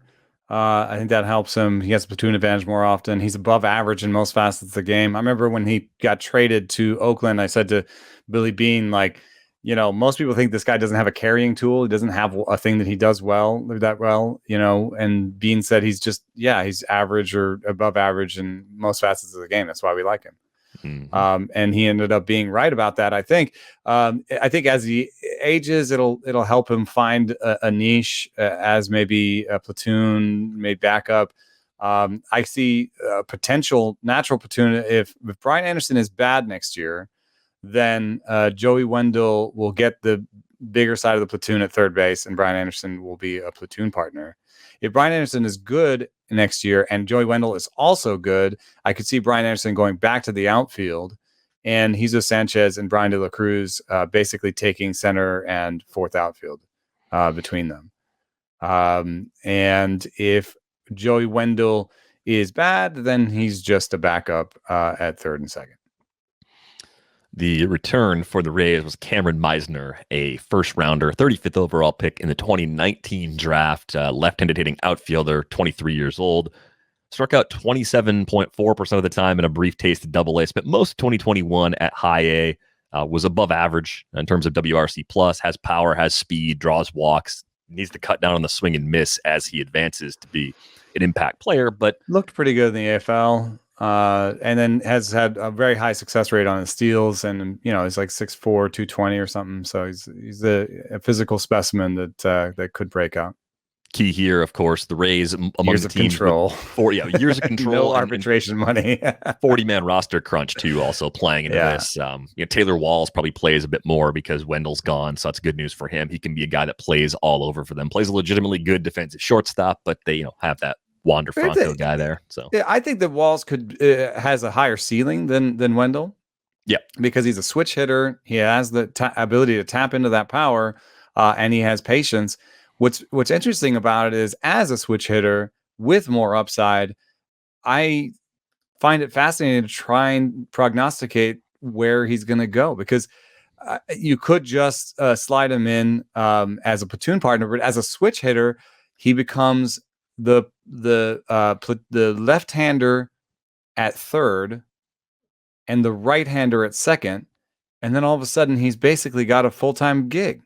I think that helps him. He has platoon advantage more often. He's above average in most facets of the game. I remember when he got traded to Oakland, I said to Billy Beane, like, most people think this guy doesn't have a carrying tool. He doesn't have a thing that he does that well, and Beane said he's average or above average in most facets of the game. That's why we like him. Mm-hmm. And he ended up being right about that. I think as he ages, it'll help him find a niche as maybe a platoon, maybe backup. I see a potential natural platoon. If Brian Anderson is bad next year, then Joey Wendell will get the bigger side of the platoon at third base, and Brian Anderson will be a platoon partner. If Brian Anderson is good next year and Joey Wendell is also good, I could see Brian Anderson going back to the outfield and Jesus Sanchez and Brian De La Cruz basically taking center and fourth outfield between them. And if Joey Wendell is bad, then he's just a backup at third and second. The return for the Rays was Cameron Meisner, a first-rounder, 35th overall pick in the 2019 draft, left-handed hitting outfielder, 23 years old. Struck out 27.4% of the time in a brief taste of Double-A. Spent most of 2021 at High A. Was above average in terms of WRC+. Has power, has speed, draws walks. Needs to cut down on the swing and miss as he advances to be an impact player. But looked pretty good in the AFL. And then has had a very high success rate on his steals, and he's like 6'4", 220 or something. So he's a physical specimen that could break out. Key here, of course, the Rays among years the of teams control. Years of control, no arbitration money, 40-man roster crunch too. Also playing into this, Taylor Walls probably plays a bit more because Wendell's gone, so that's good news for him. He can be a guy that plays all over for them. Plays a legitimately good defensive shortstop, but they have that Wander Franco guy there. So yeah, I think that Walls has a higher ceiling than Wendell. Yeah, because he's a switch hitter. He has the ability to tap into that power, and he has patience. What's interesting about it is, as a switch hitter with more upside, I find it fascinating to try and prognosticate where he's going to go, because you could just slide him in as a platoon partner, but as a switch hitter, he becomes the left-hander at third and the right-hander at second, and then all of a sudden he's basically got a full-time gig,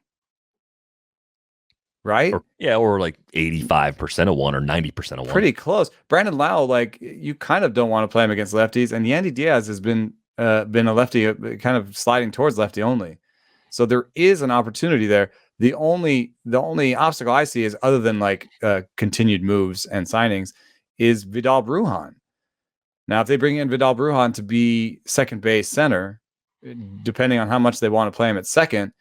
right? Or like 85% of one or 90% of one. Pretty close. Brandon Lau, like, you kind of don't want to play him against lefties, and Yandy Diaz has been a lefty, kind of sliding towards lefty only. So there is an opportunity there. The only obstacle I see is, other than like continued moves and signings, is Vidal Brujan. Now, if they bring in Vidal Brujan to be second base center, depending on how much they want to play him at second,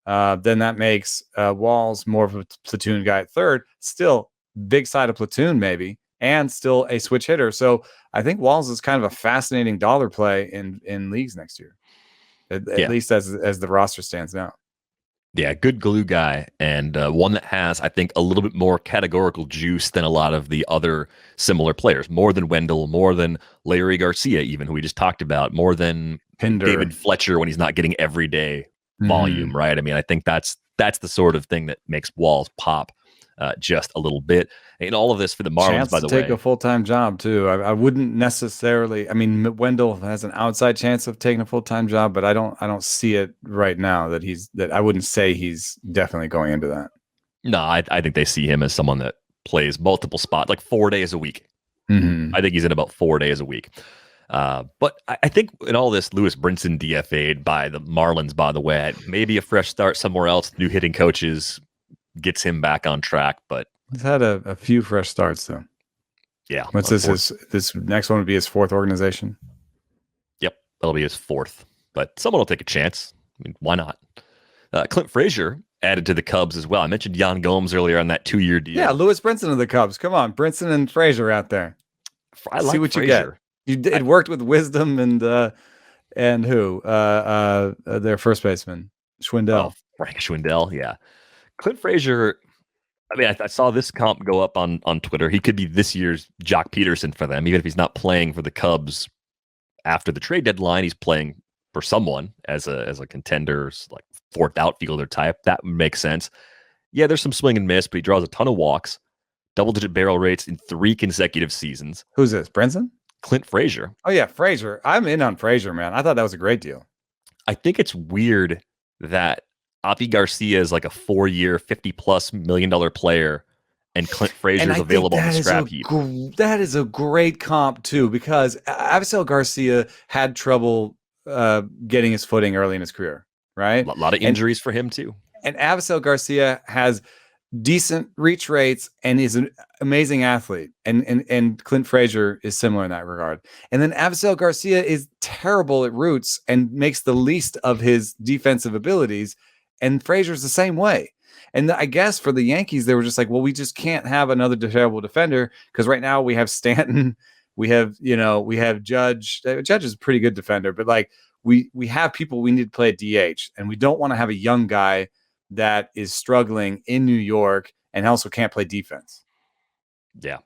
then that makes Walls more of a platoon guy at third. Still big side of platoon maybe, and still a switch hitter. So I think Walls is kind of a fascinating dollar play in leagues next year, at least as the roster stands now. Yeah, good glue guy, and one that has, I think, a little bit more categorical juice than a lot of the other similar players. More than Wendell, more than Larry Garcia, even, who we just talked about, more than Pinder. David Fletcher when he's not getting everyday volume, right? I mean, I think that's the sort of thing that makes Walls pop just a little bit. And all of this for the Marlins, by the way. Take a full-time job too. I wouldn't necessarily. I mean, Wendell has an outside chance of taking a full-time job, but I don't see it right now that I wouldn't say he's definitely going into that. No, I think they see him as someone that plays multiple spots, like 4 days a week. Mm-hmm. I think he's in about 4 days a week. But I think in all this, Lewis Brinson DFA'd by the Marlins, by the way. Maybe a fresh start somewhere else, new hitting coaches gets him back on track, but he's had a few fresh starts though. Yeah. What's this? This next one would be his fourth organization. Yep, that'll be his fourth. But someone will take a chance. I mean, why not? Clint Frazier added to the Cubs as well. I mentioned Yan Gomes earlier on that 2-year deal. Yeah, Lewis Brinson of the Cubs. Come on, Brinson and Frazier out there. I like See what Frazier. you get. It worked with Wisdom and who? Their first baseman, Schwindel. Frank Schwindel, yeah. Clint Frazier, I mean, I saw this comp go up on Twitter. He could be this year's Jock Peterson for them, even if he's not playing for the Cubs after the trade deadline. He's playing for someone as a contender's like fourth outfielder type. That would make sense. Yeah, there's some swing and miss, but he draws a ton of walks, double-digit barrel rates in 3 consecutive seasons. Who's this? Brinson? Clint Frazier. Oh yeah, Frazier. I'm in on Frazier, man. I thought that was a great deal. I think it's weird that Avi Garcia is like a 4-year, $50+ million player, and Clint Frazier is available on the scrap heap. That is a great comp too, because Raisel Garcia had trouble getting his footing early in his career, right? A lot of injuries for him too. And Raisel Garcia has decent reach rates and is an amazing athlete. And Clint Frazier is similar in that regard. And then Raisel Garcia is terrible at roots and makes the least of his defensive abilities. And Frazier's the same way. And I guess for the Yankees, they were just like, well, we just can't have another terrible defender because right now we have Stanton, we have Judge. Judge is a pretty good defender, but like we have people we need to play at DH, and we don't want to have a young guy that is struggling in New York and also can't play defense. Yeah.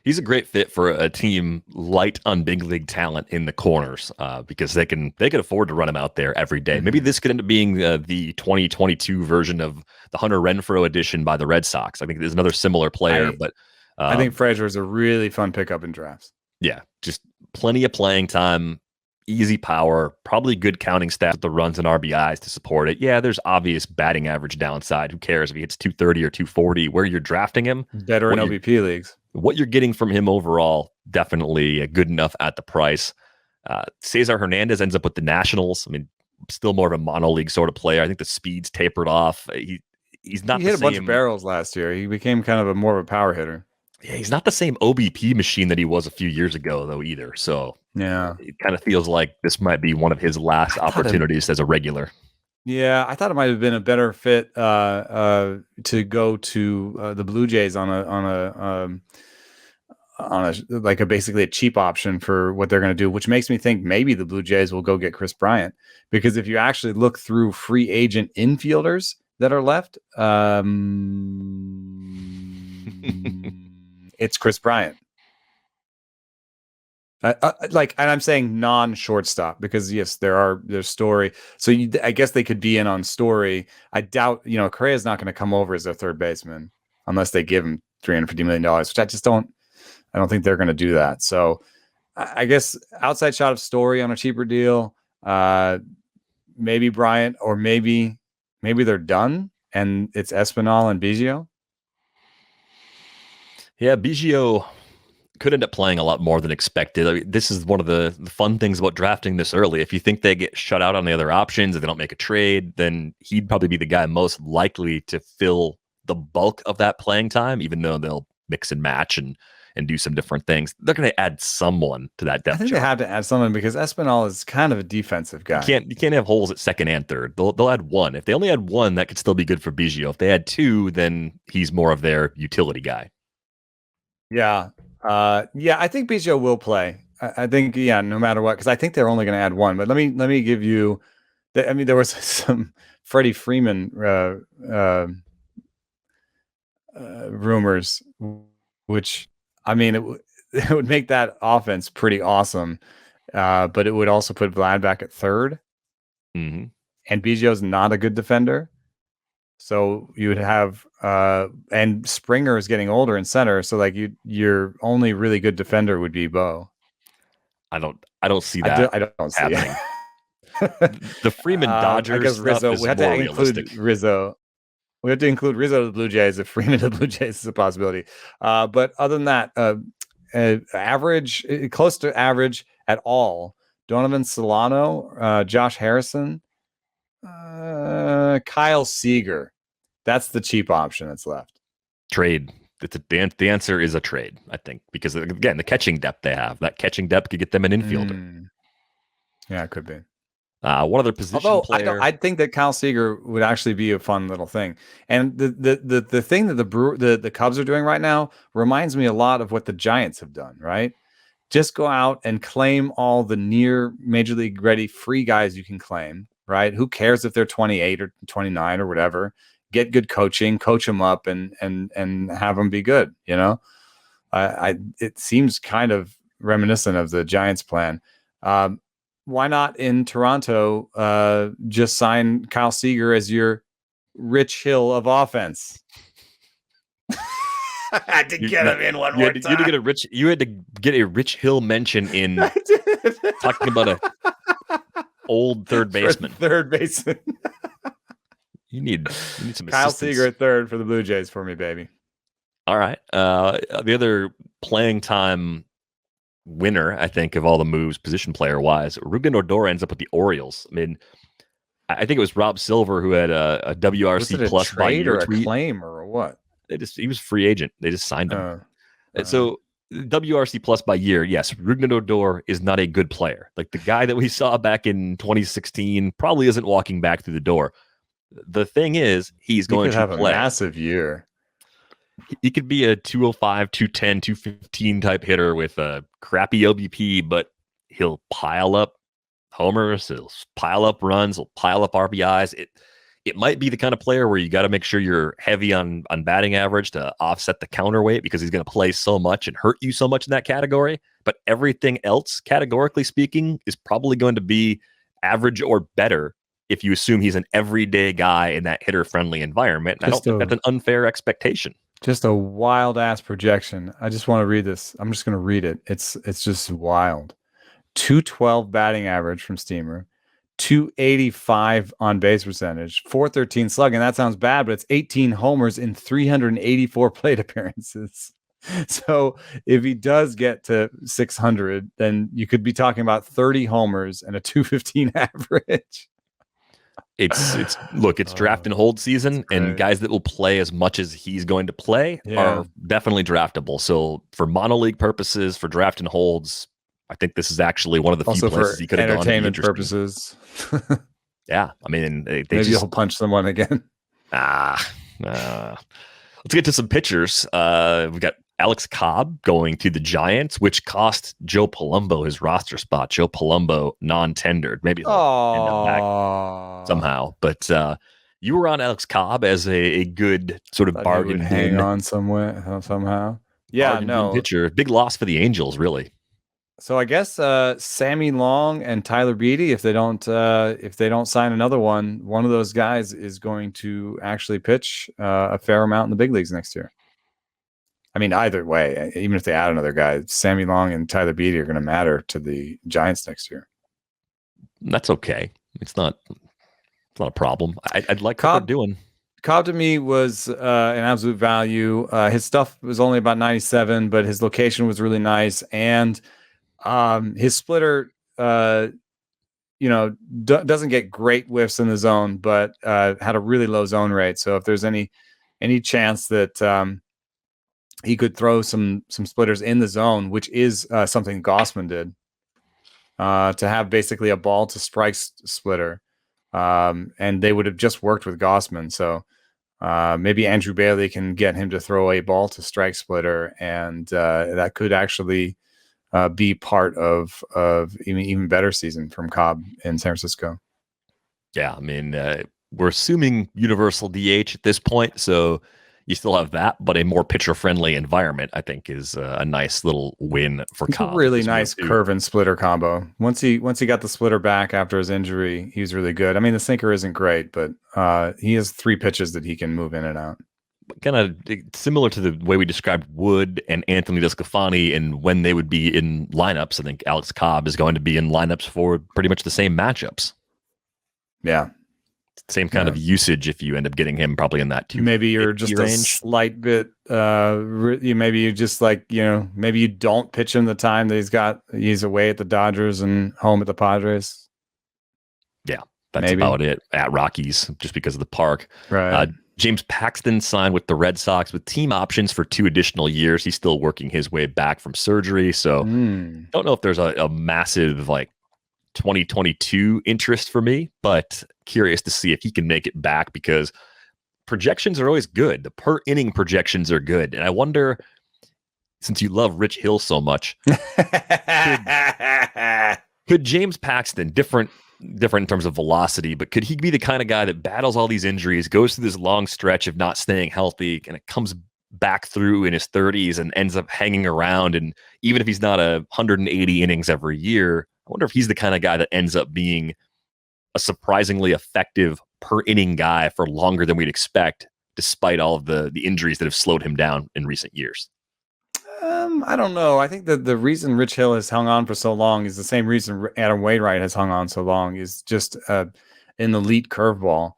He's a great fit for a team light on big league talent in the corners because they can afford to run him out there every day. Maybe this could end up being the 2022 version of the Hunter Renfroe edition by the Red Sox. I think there's another similar player, but I think Frazier is a really fun pickup in drafts. Yeah, just plenty of playing time, easy power, probably good counting stats with the runs and RBIs to support it. Yeah, there's obvious batting average downside. Who cares if he hits 230 or 240? Where you're drafting him, better in OBP leagues. What you're getting from him overall, definitely good enough at the price. Cesar Hernandez ends up with the Nationals. I mean, still more of a mono league sort of player. I think the speed's tapered off. He's not. He hit a bunch of barrels last year. He became kind of more of a power hitter. Yeah, he's not the same OBP machine that he was a few years ago, though, either. So yeah, it kind of feels like this might be one of his last opportunities as a regular. Yeah, I thought it might have been a better fit to go to the Blue Jays on a basically a cheap option for what they're going to do, which makes me think maybe the Blue Jays will go get Chris Bryant, because if you actually look through free agent infielders that are left, it's Chris Bryant. And I'm saying non-shortstop because yes, there's Story. So I guess they could be in on Story. I doubt, Correa's not going to come over as their third baseman unless they give him $350 million, which I don't think they're going to do that. So I guess outside shot of Story on a cheaper deal, maybe Bryant, or maybe they're done and it's Espinal and Biggio. Yeah, Biggio could end up playing a lot more than expected. I mean, this is one of the fun things about drafting this early. If you think they get shut out on the other options, if they don't make a trade, then he'd probably be the guy most likely to fill the bulk of that playing time, even though they'll mix and match and do some different things. They're going to add someone to that depth chart. They have to add someone because Espinal is kind of a defensive guy. You can't have holes at second and third. They'll add one. If they only add one, that could still be good for Biggio. If they add two, then he's more of their utility guy. Yeah. I think Biggio will play. I think, no matter what, because I think they're only going to add one. But let me give you, there was some Freddie Freeman rumors, which, it would make that offense pretty awesome. But it would also put Vlad back at third. Mm-hmm. And Biggio's not a good defender. So you would have, and Springer is getting older in center. So like your only really good defender would be Bo. I don't see that. I don't see happening. The Freeman Dodgers. I guess Rizzo. We have to include Rizzo. We have to include Rizzo to the Blue Jays. If Freeman to the Blue Jays is a possibility. But other than that, average, close to average at all. Donovan Solano, Josh Harrison. Kyle Seager. That's the cheap option that's left. Trade. The answer is a trade, I think, because again, the catching depth they have, that catching depth could get them an infielder. Yeah, it could be. One other position player. I think that Kyle Seager would actually be a fun little thing. And the thing that the Cubs are doing right now reminds me a lot of what the Giants have done, right? Just go out and claim all the near major league ready free guys you can claim. Right? Who cares if they're 28 or 29 or whatever? Get good coaching, coach them up, and have them be good. It seems kind of reminiscent of the Giants' plan. why not in Toronto just sign Kyle Seager as your Rich Hill of offense? I had to get him in one more time. You had to get a Rich Hill mention in talking about a old third baseman. Third baseman. You need some Kyle assistance. Seager at third for the Blue Jays for me, baby. All right. The other playing time winner, I think, of all the moves, position player wise, Rougned Odor ends up with the Orioles. I mean, I think it was Rob Silver who had a WRC plus by year tweet, a claim or what? He was free agent. They just signed him. So WRC plus by year, yes, Rougned Odor is not a good player. Like the guy that we saw back in 2016 probably isn't walking back through the door. The thing is, he's going to have play a massive year. He could be a 205, 210, 215 type hitter with a crappy OBP, but he'll pile up homers, he'll pile up runs, he'll pile up RBIs. It might be the kind of player where you got to make sure you're heavy on batting average to offset the counterweight because he's going to play so much and hurt you so much in that category. But everything else, categorically speaking, is probably going to be average or better if you assume he's an everyday guy in that hitter-friendly environment. And I don't think that's an unfair expectation. Just a wild-ass projection. I just want to read this. I'm just going to read it. It's just wild. 212 batting average from Steamer. 285 on base percentage, 413 slugging. That sounds bad, but it's 18 homers in 384 plate appearances. So if he does get to 600, then you could be talking about 30 homers and a 215 average. It's draft and hold season, and guys that will play as much as he's going to play are definitely draftable. So for monoleague purposes, for draft and holds, I think this is actually one of the few places he could have gone. Entertainment purposes. Yeah, I mean, maybe he'll punch someone again. Let's get to some pitchers. We've got Alex Cobb going to the Giants, which cost Joe Palumbo his roster spot. Joe Palumbo non-tendered. Maybe he'll end up back somehow. But you were on Alex Cobb as a good sort of bargain. Hang on somewhere somehow. Yeah, no pitcher. Big loss for the Angels, really. So I guess Sammy Long and Tyler Beatty, if they don't sign another one of those guys is going to actually pitch a fair amount in the big leagues next year. I mean, either way, even if they add another guy, Sammy Long and Tyler Beatty are going to matter to the Giants next year. That's okay. It's not a problem. I'd like Cobb, what they're doing. Cobb to me was an absolute value. His stuff was only about 97, but his location was really nice, and his splitter, doesn't get great whiffs in the zone, but had a really low zone rate. So if there's any chance that he could throw some splitters in the zone, which is something Gossman did, to have basically a ball to strike splitter, and they would have just worked with Gossman. So maybe Andrew Bailey can get him to throw a ball to strike splitter, and that could actually be part of even better season from Cobb in San Francisco. Yeah, I mean, we're assuming universal DH at this point, so you still have that, but a more pitcher-friendly environment, I think, is a nice little win for Cobb. A really nice curve and splitter combo. Once he got the splitter back after his injury, he was really good. I mean, the sinker isn't great, but he has 3 pitches that he can move in and out. Kind of similar to the way we described Wood and Anthony DeSclafani and when they would be in lineups. I think Alex Cobb is going to be in lineups for pretty much the same matchups. Yeah. Same kind of usage if you end up getting him probably in that too. Maybe you're just a slight bit, maybe you just maybe you don't pitch him the time that he's away at the Dodgers and home at the Padres. Yeah, that's about it. At Rockies, just because of the park. Right. James Paxton signed with the Red Sox with team options for 2 additional years. He's still working his way back from surgery. So don't know if there's a massive 2022 interest for me, but curious to see if he can make it back because projections are always good. The per inning projections are good. And I wonder, since you love Rich Hill so much, could James Paxton, different in terms of velocity, but could he be the kind of guy that battles all these injuries, goes through this long stretch of not staying healthy, and it comes back through in his 30s and ends up hanging around? And even if he's not 180 innings every year, I wonder if he's the kind of guy that ends up being a surprisingly effective per inning guy for longer than we'd expect, despite all of the injuries that have slowed him down in recent years. I don't know. I think that the reason Rich Hill has hung on for so long is the same reason Adam Wainwright has hung on so long, is just an elite curveball.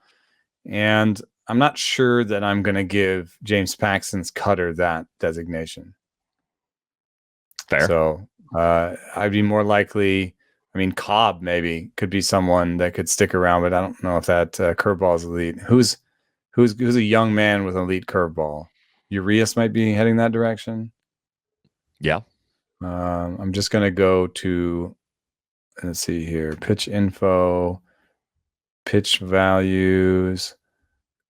And I'm not sure that I'm going to give James Paxton's cutter that designation. Fair. So I'd be more likely, I mean, Cobb maybe could be someone that could stick around, but I don't know if that curveball is elite. Who's a young man with an elite curveball? Urias might be heading that direction. Yeah. I'm just going to go to, let's see here, pitch info, pitch values,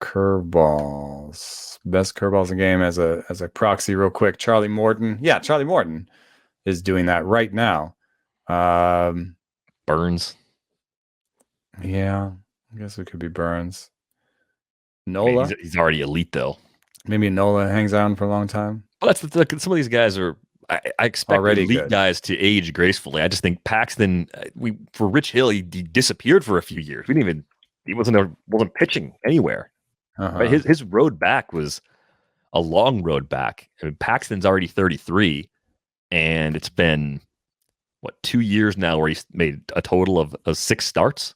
curveballs, best curveballs in game as a proxy real quick. Charlie Morton. Yeah, Charlie Morton is doing that right now. Burns. Yeah, I guess it could be Burns. Nola. I mean, he's already elite though. Maybe Nola hangs on for a long time. Well, that's some of these guys are. I expect Already elite good. guys to age gracefully. I just think Paxton. For Rich Hill, he disappeared for a few years. He wasn't pitching anywhere. Right? His road back was a long road back. I mean, Paxton's already 33, and it's been 2 years now where he's made a total of 6 starts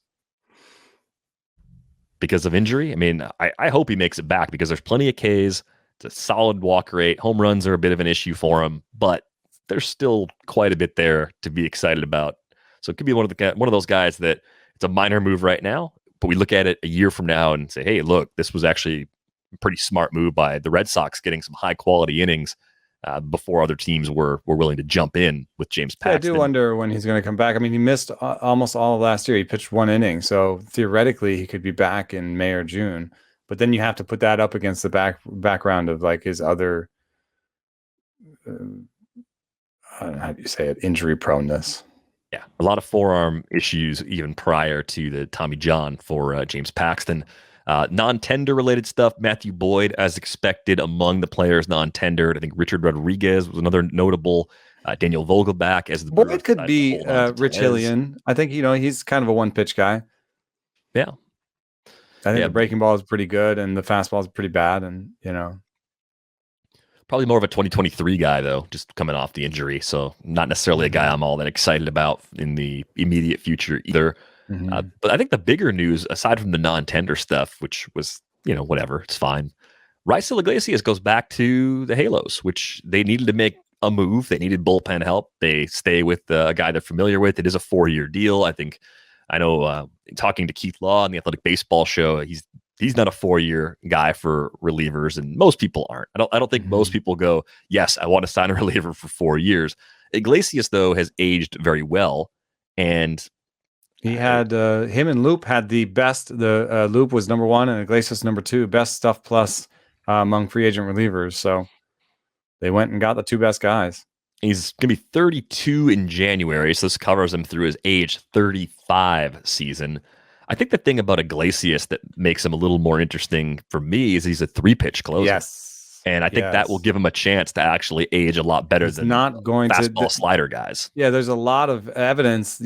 because of injury. I mean, I hope he makes it back because there's plenty of Ks. It's a solid walk rate. Home runs are a bit of an issue for him, but there's still quite a bit there to be excited about. So it could be one of those guys that it's a minor move right now, but we look at it a year from now and say, hey, look, this was actually a pretty smart move by the Red Sox, getting some high quality innings before other teams were willing to jump in with James Paxton. Yeah, I do wonder when he's going to come back. I mean, he missed almost all of last year. He pitched 1 inning, so theoretically he could be back in May or June. But then you have to put that up against the background of like his other, I don't know how do you say it, injury proneness. Yeah, a lot of forearm issues even prior to the Tommy John for James Paxton. Non-tender related stuff, Matthew Boyd, as expected, among the players non-tendered. I think Richard Rodriguez was another notable. Daniel Vogelbach as the Boyd could be Rich Hillian. I think, he's kind of a one-pitch guy. Yeah. I think the breaking ball is pretty good and the fastball is pretty bad. And, probably more of a 2023 guy, though, just coming off the injury. So not necessarily a guy I'm all that excited about in the immediate future either. Mm-hmm. But I think the bigger news, aside from the non-tender stuff, which was, whatever, it's fine. Raisel Iglesias goes back to the Halos, which they needed to make a move. They needed bullpen help. They stay with a guy they're familiar with. It is a 4-year deal. I know talking to Keith Law on the Athletic Baseball Show, he's not a 4-year guy for relievers, and most people aren't. I don't think most people go, yes, I want to sign a reliever for 4 years. Iglesias, though, has aged very well, and he had him and Loop had the best. The Loop was number 1 and Iglesias number 2, best stuff plus among free agent relievers. So they went and got the 2 best guys. He's going to be 32 in January, so this covers him through his age 35 season. I think the thing about Iglesias that makes him a little more interesting for me is he's a 3-pitch closer. Yes. And I think that will give him a chance to actually age a lot better than not going fastball slider guys. Yeah, there's a lot of evidence.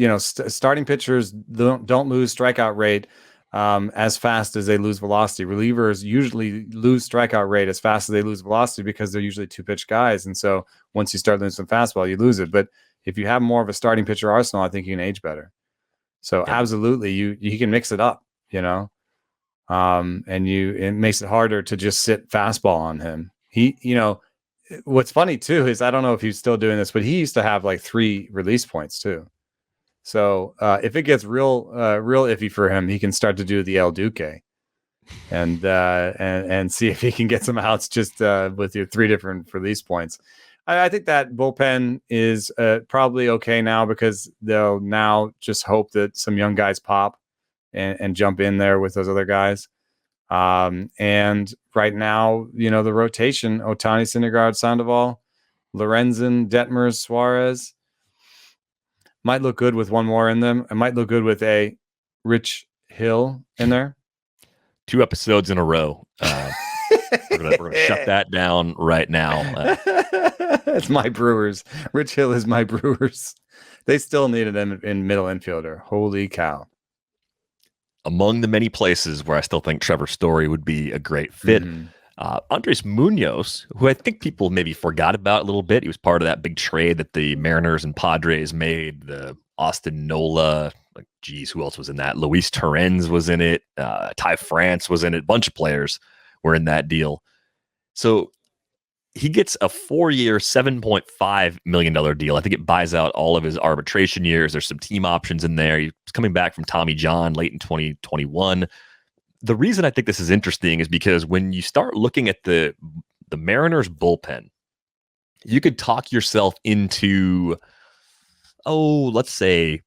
Starting pitchers don't lose strikeout rate as fast as they lose velocity. Relievers usually lose strikeout rate as fast as they lose velocity because they're usually 2-pitch guys. And so once you start losing some fastball, you lose it. But if you have more of a starting pitcher arsenal, I think you can age better. So absolutely, you can mix it up, and it makes it harder to just sit fastball on him. What's funny too is I don't know if he's still doing this, but he used to have like 3 release points too. So if it gets real iffy for him, he can start to do the El Duque, and see if he can get some outs just with your 3 different release points. I think that bullpen is probably okay now because they'll now just hope that some young guys pop and jump in there with those other guys. And right now, the rotation, Ohtani, Syndergaard, Sandoval, Lorenzen, Detmers, Suarez might look good with 1 more in them. It might look good with a Rich Hill in there. 2 episodes in a row. We're gonna shut that down right now. It's my Brewers. Rich Hill is my Brewers. They still needed him in middle infielder. Holy cow. Among the many places where I still think Trevor Story would be a great fit, Andres Munoz, who I think people maybe forgot about a little bit. He was part of that big trade that the Mariners and Padres made. The Austin Nola, like, geez, who else was in that? Luis Torrens was in it. Ty France was in it. A bunch of players were in that deal. So he gets a 4-year, $7.5 million deal. I think it buys out all of his arbitration years. There's some team options in there. He's coming back from Tommy John late in 2021. The reason I think this is interesting is because when you start looking at the Mariners bullpen, you could talk yourself into, let's say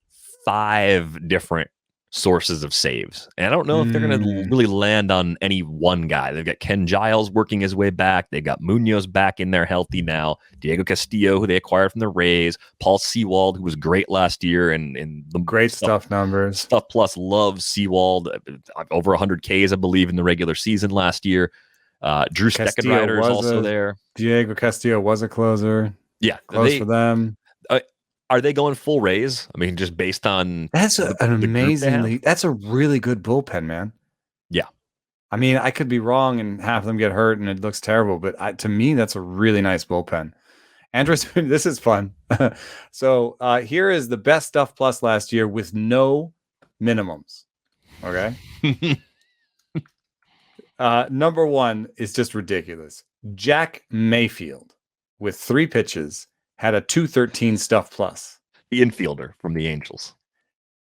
5 different sources of saves. And I don't know if they're going to really land on any one guy. They've got Ken Giles working his way back. They've got Munoz back in there healthy now. Diego Castillo, who they acquired from the Rays. Paul Sewald, who was great last year. And the great stuff numbers. Stuff Plus loves Sewald. Over 100 Ks, I believe, in the regular season last year. Drew Steckenrider is also there. Diego Castillo was a closer. Yeah. Close for them. Are they going full Rays? I mean, just based on that's a really good bullpen, man. Yeah. I mean, I could be wrong and half of them get hurt and it looks terrible, but to me, that's a really nice bullpen. Andres, this is fun. So here is the best stuff plus last year with no minimums. Okay. Number 1 is just ridiculous. Jack Mayfield with 3 pitches had a 213 stuff plus. The infielder from the Angels.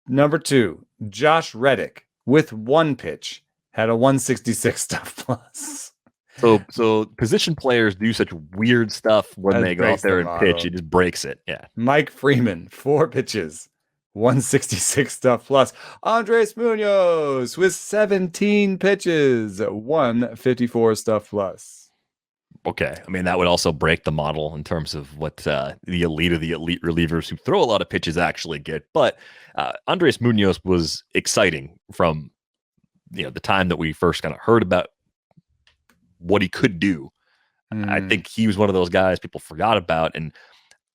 Number 2, Josh Reddick with 1 pitch had a 166 stuff plus. So position players do such weird stuff when they go out there and pitch. It just breaks it. Yeah. Mike Freeman, 4 pitches, 166 stuff plus. Andres Munoz with 17 pitches, 154 stuff plus. Okay. I mean, that would also break the model in terms of what the elite of the elite relievers who throw a lot of pitches actually get. But Andres Munoz was exciting from the time that we first kind of heard about what he could do. I think he was one of those guys people forgot about. And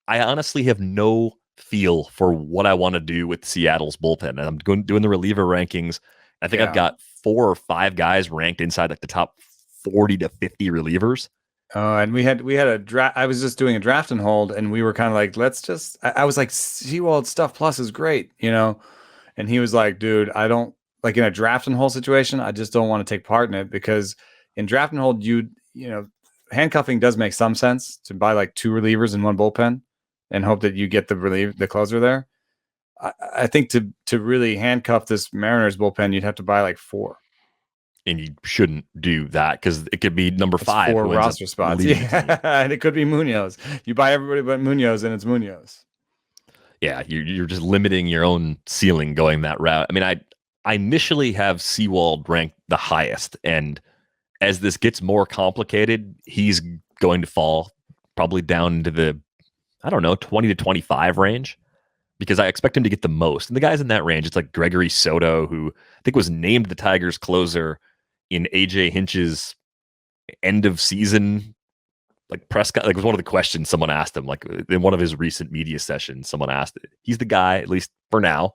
I honestly have no feel for what I want to do with Seattle's bullpen. And I'm doing the reliever rankings. I think I've got 4 or 5 guys ranked inside like the top 40 to 50 relievers. And we had a draft. I was just doing a draft and hold, and we were kind of like, I was like, Sewald stuff plus is great, and he was like, dude, I don't like in a draft and hold situation. I just don't want to take part in it because in draft and hold, handcuffing does make some sense to buy like 2 relievers in one bullpen and hope that you get the closer there. I think to really handcuff this Mariners bullpen, you'd have to buy like 4. And you shouldn't do that because it could be number 5. 4 roster spots. Yeah. And it could be Munoz. You buy everybody but Munoz and it's Munoz. Yeah, you're just limiting your own ceiling going that route. I mean, I initially have Sewald ranked the highest. And as this gets more complicated, he's going to fall probably down into the, 20 to 25 range because I expect him to get the most. And the guys in that range, it's like Gregory Soto, who I think was named the Tigers closer in AJ Hinch's end of season press like was one of the questions someone asked him, like in one of his recent media sessions, someone asked it. He's the guy, at least for now.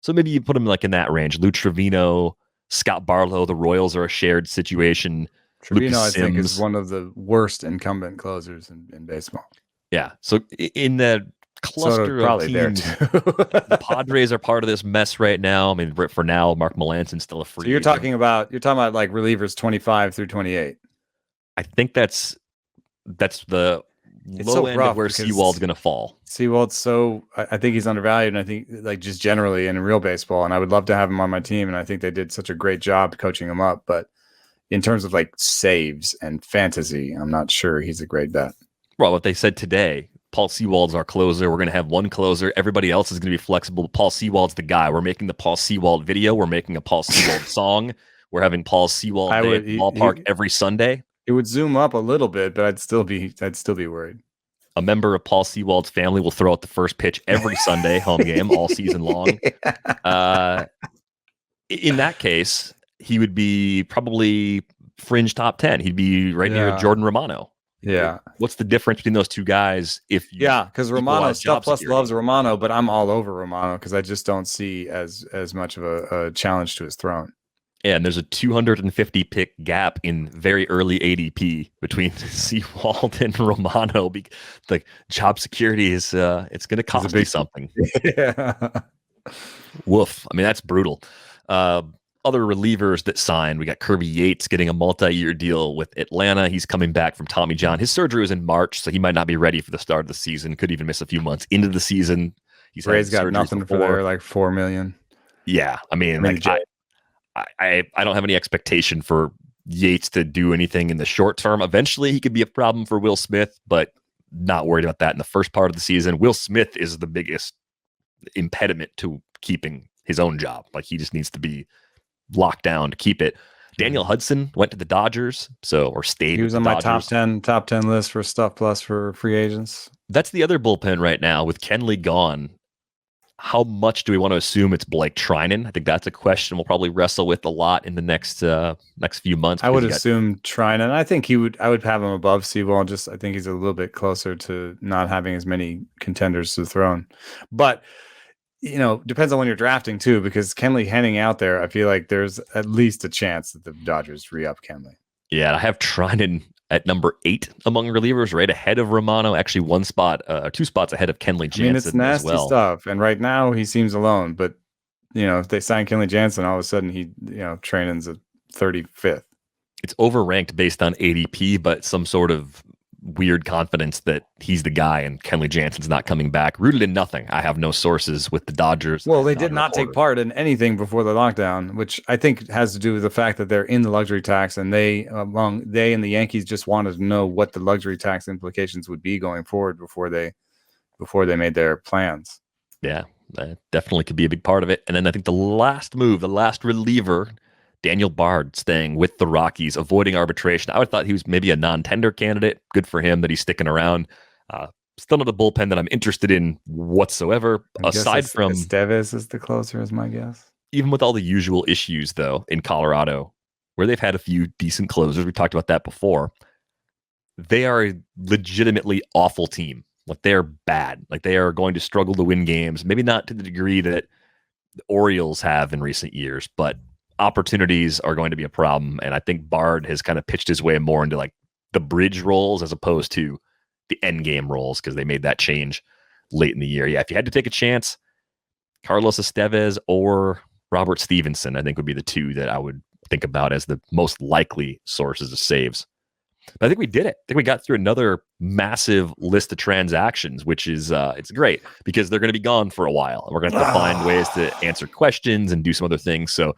So maybe you put him like in that range. Lou Trevino, Scott Barlow, the Royals are a shared situation. Trevino, I think, is one of the worst incumbent closers in baseball. Yeah. So in the cluster of teams, the Padres are part of this mess right now. I mean, for now, Mark Melanson's still a free. So you're talking about like relievers 25 through 28. I think that's the low end of where Sewald's going to fall. Sewald's I think he's undervalued, and I think like just generally in real baseball, and I would love to have him on my team, and I think they did such a great job coaching him up. But in terms of like saves and fantasy, I'm not sure he's a great bet. Well, what they said today. Paul Sewald's our closer. We're going to have one closer. Everybody else is going to be flexible. Paul Sewald's the guy. We're making the Paul Sewald video. We're making a Paul Sewald song. We're having Paul Sewald day at the ballpark every Sunday. It would zoom up a little bit, but I'd still be worried. A member of Paul Sewald's family will throw out the first pitch every Sunday home game all season long. In that case, he would be probably fringe top 10. He'd be right near Jordan Romano. Yeah. What's the difference between those two guys? Because Romano, Stuff Plus security? loves Romano, but I'm all over Romano because I just don't see as much of a challenge to his throne. Yeah, and there's a 250 pick gap in very early ADP between Seawald and Romano. The job security is it's going to cost you something. Yeah. Woof. I mean, that's brutal. Other relievers that signed, we got Kirby Yates getting a multi-year deal with Atlanta. He's coming back from Tommy John. His surgery was in March, so he might not be ready for the start of the season. Could even miss a few months into the season. Ray's got nothing for there, like $4 million. Yeah, I mean I don't have any expectation for Yates to do anything in the short term. Eventually, he could be a problem for Will Smith, but not worried about that in the first part of the season. Will Smith is the biggest impediment to keeping his own job. Like, he just needs to be locked down to keep it. Daniel Hudson went to the Dodgers, or stayed. He was on my top 10 list for Stuff Plus for free agents. That's the other bullpen right now with Kenley gone. How much do we want to assume it's Blake Trinan? I think that's a question we'll probably wrestle with a lot in the next few months. I would assume Trinan. I think I would have him above Seawald. I think he's a little bit closer to not having as many contenders to the throne. But depends on when you're drafting too, because Kenley hanging out there, I feel like there's at least a chance that the Dodgers re-up Kenley. Yeah, I have Trinan at number 8 among relievers, right ahead of Romano. Actually, 2 spots ahead of Kenley Jansen. I mean, it's nasty stuff, and right now he seems alone. But if they sign Kenley Jansen, all of a sudden Trinan's a 35th. It's overranked based on ADP, but some sort of weird confidence that he's the guy and Kenley Jansen's not coming back. Rooted in nothing. I have no sources with the Dodgers. Well, they did not take part in anything before the lockdown, which I think has to do with the fact that they're in the luxury tax, and they and the Yankees just wanted to know what the luxury tax implications would be going forward before they made their plans. Yeah, that definitely could be a big part of it. And then I think the last reliever, Daniel Bard, staying with the Rockies, avoiding arbitration. I would have thought he was maybe a non-tender candidate. Good for him that he's sticking around. Still not a bullpen that I'm interested in whatsoever. Aside from Estevez is the closer, is my guess. Even with all the usual issues, though, in Colorado, where they've had a few decent closers, we talked about that before. They are a legitimately awful team. Like, they're bad. Like, they are going to struggle to win games. Maybe not to the degree that the Orioles have in recent years, but opportunities are going to be a problem. And I think Bard has kind of pitched his way more into like the bridge roles as opposed to the end game roles, because they made that change late in the year. Yeah, if you had to take a chance, Carlos Estevez or Robert Stevenson, I think would be the two that I would think about as the most likely sources of saves. But I think we did it. I think we got through another massive list of transactions, which is it's great because they're going to be gone for a while, and we're going to have to find ways to answer questions and do some other things. So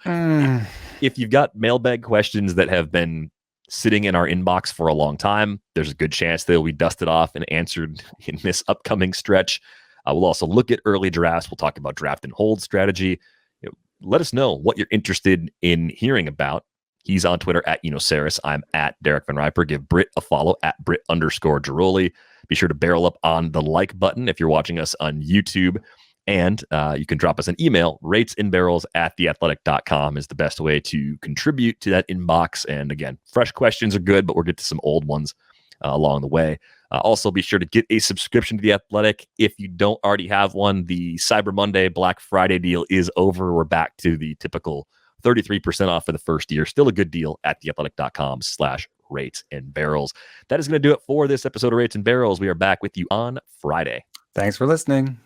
if you've got mailbag questions that have been sitting in our inbox for a long time, there's a good chance they'll be dusted off and answered in this upcoming stretch. We'll also look at early drafts. We'll talk about draft and hold strategy. Let us know what you're interested in hearing about. He's on Twitter at Enoceris. I'm at Derek Van Riper. Give Britt a follow at Britt_Giroli. Be sure to barrel up on the like button if you're watching us on YouTube. And you can drop us an email. ratesandbarrels@theathletic.com is the best way to contribute to that inbox. And again, fresh questions are good, but we'll get to some old ones along the way. Also, be sure to get a subscription to The Athletic. If you don't already have one, the Cyber Monday, Black Friday deal is over. We're back to the typical 33% off for the first year. Still a good deal at theathletic.com/rates and barrels. That is going to do it for this episode of Rates and Barrels. We are back with you on Friday. Thanks for listening.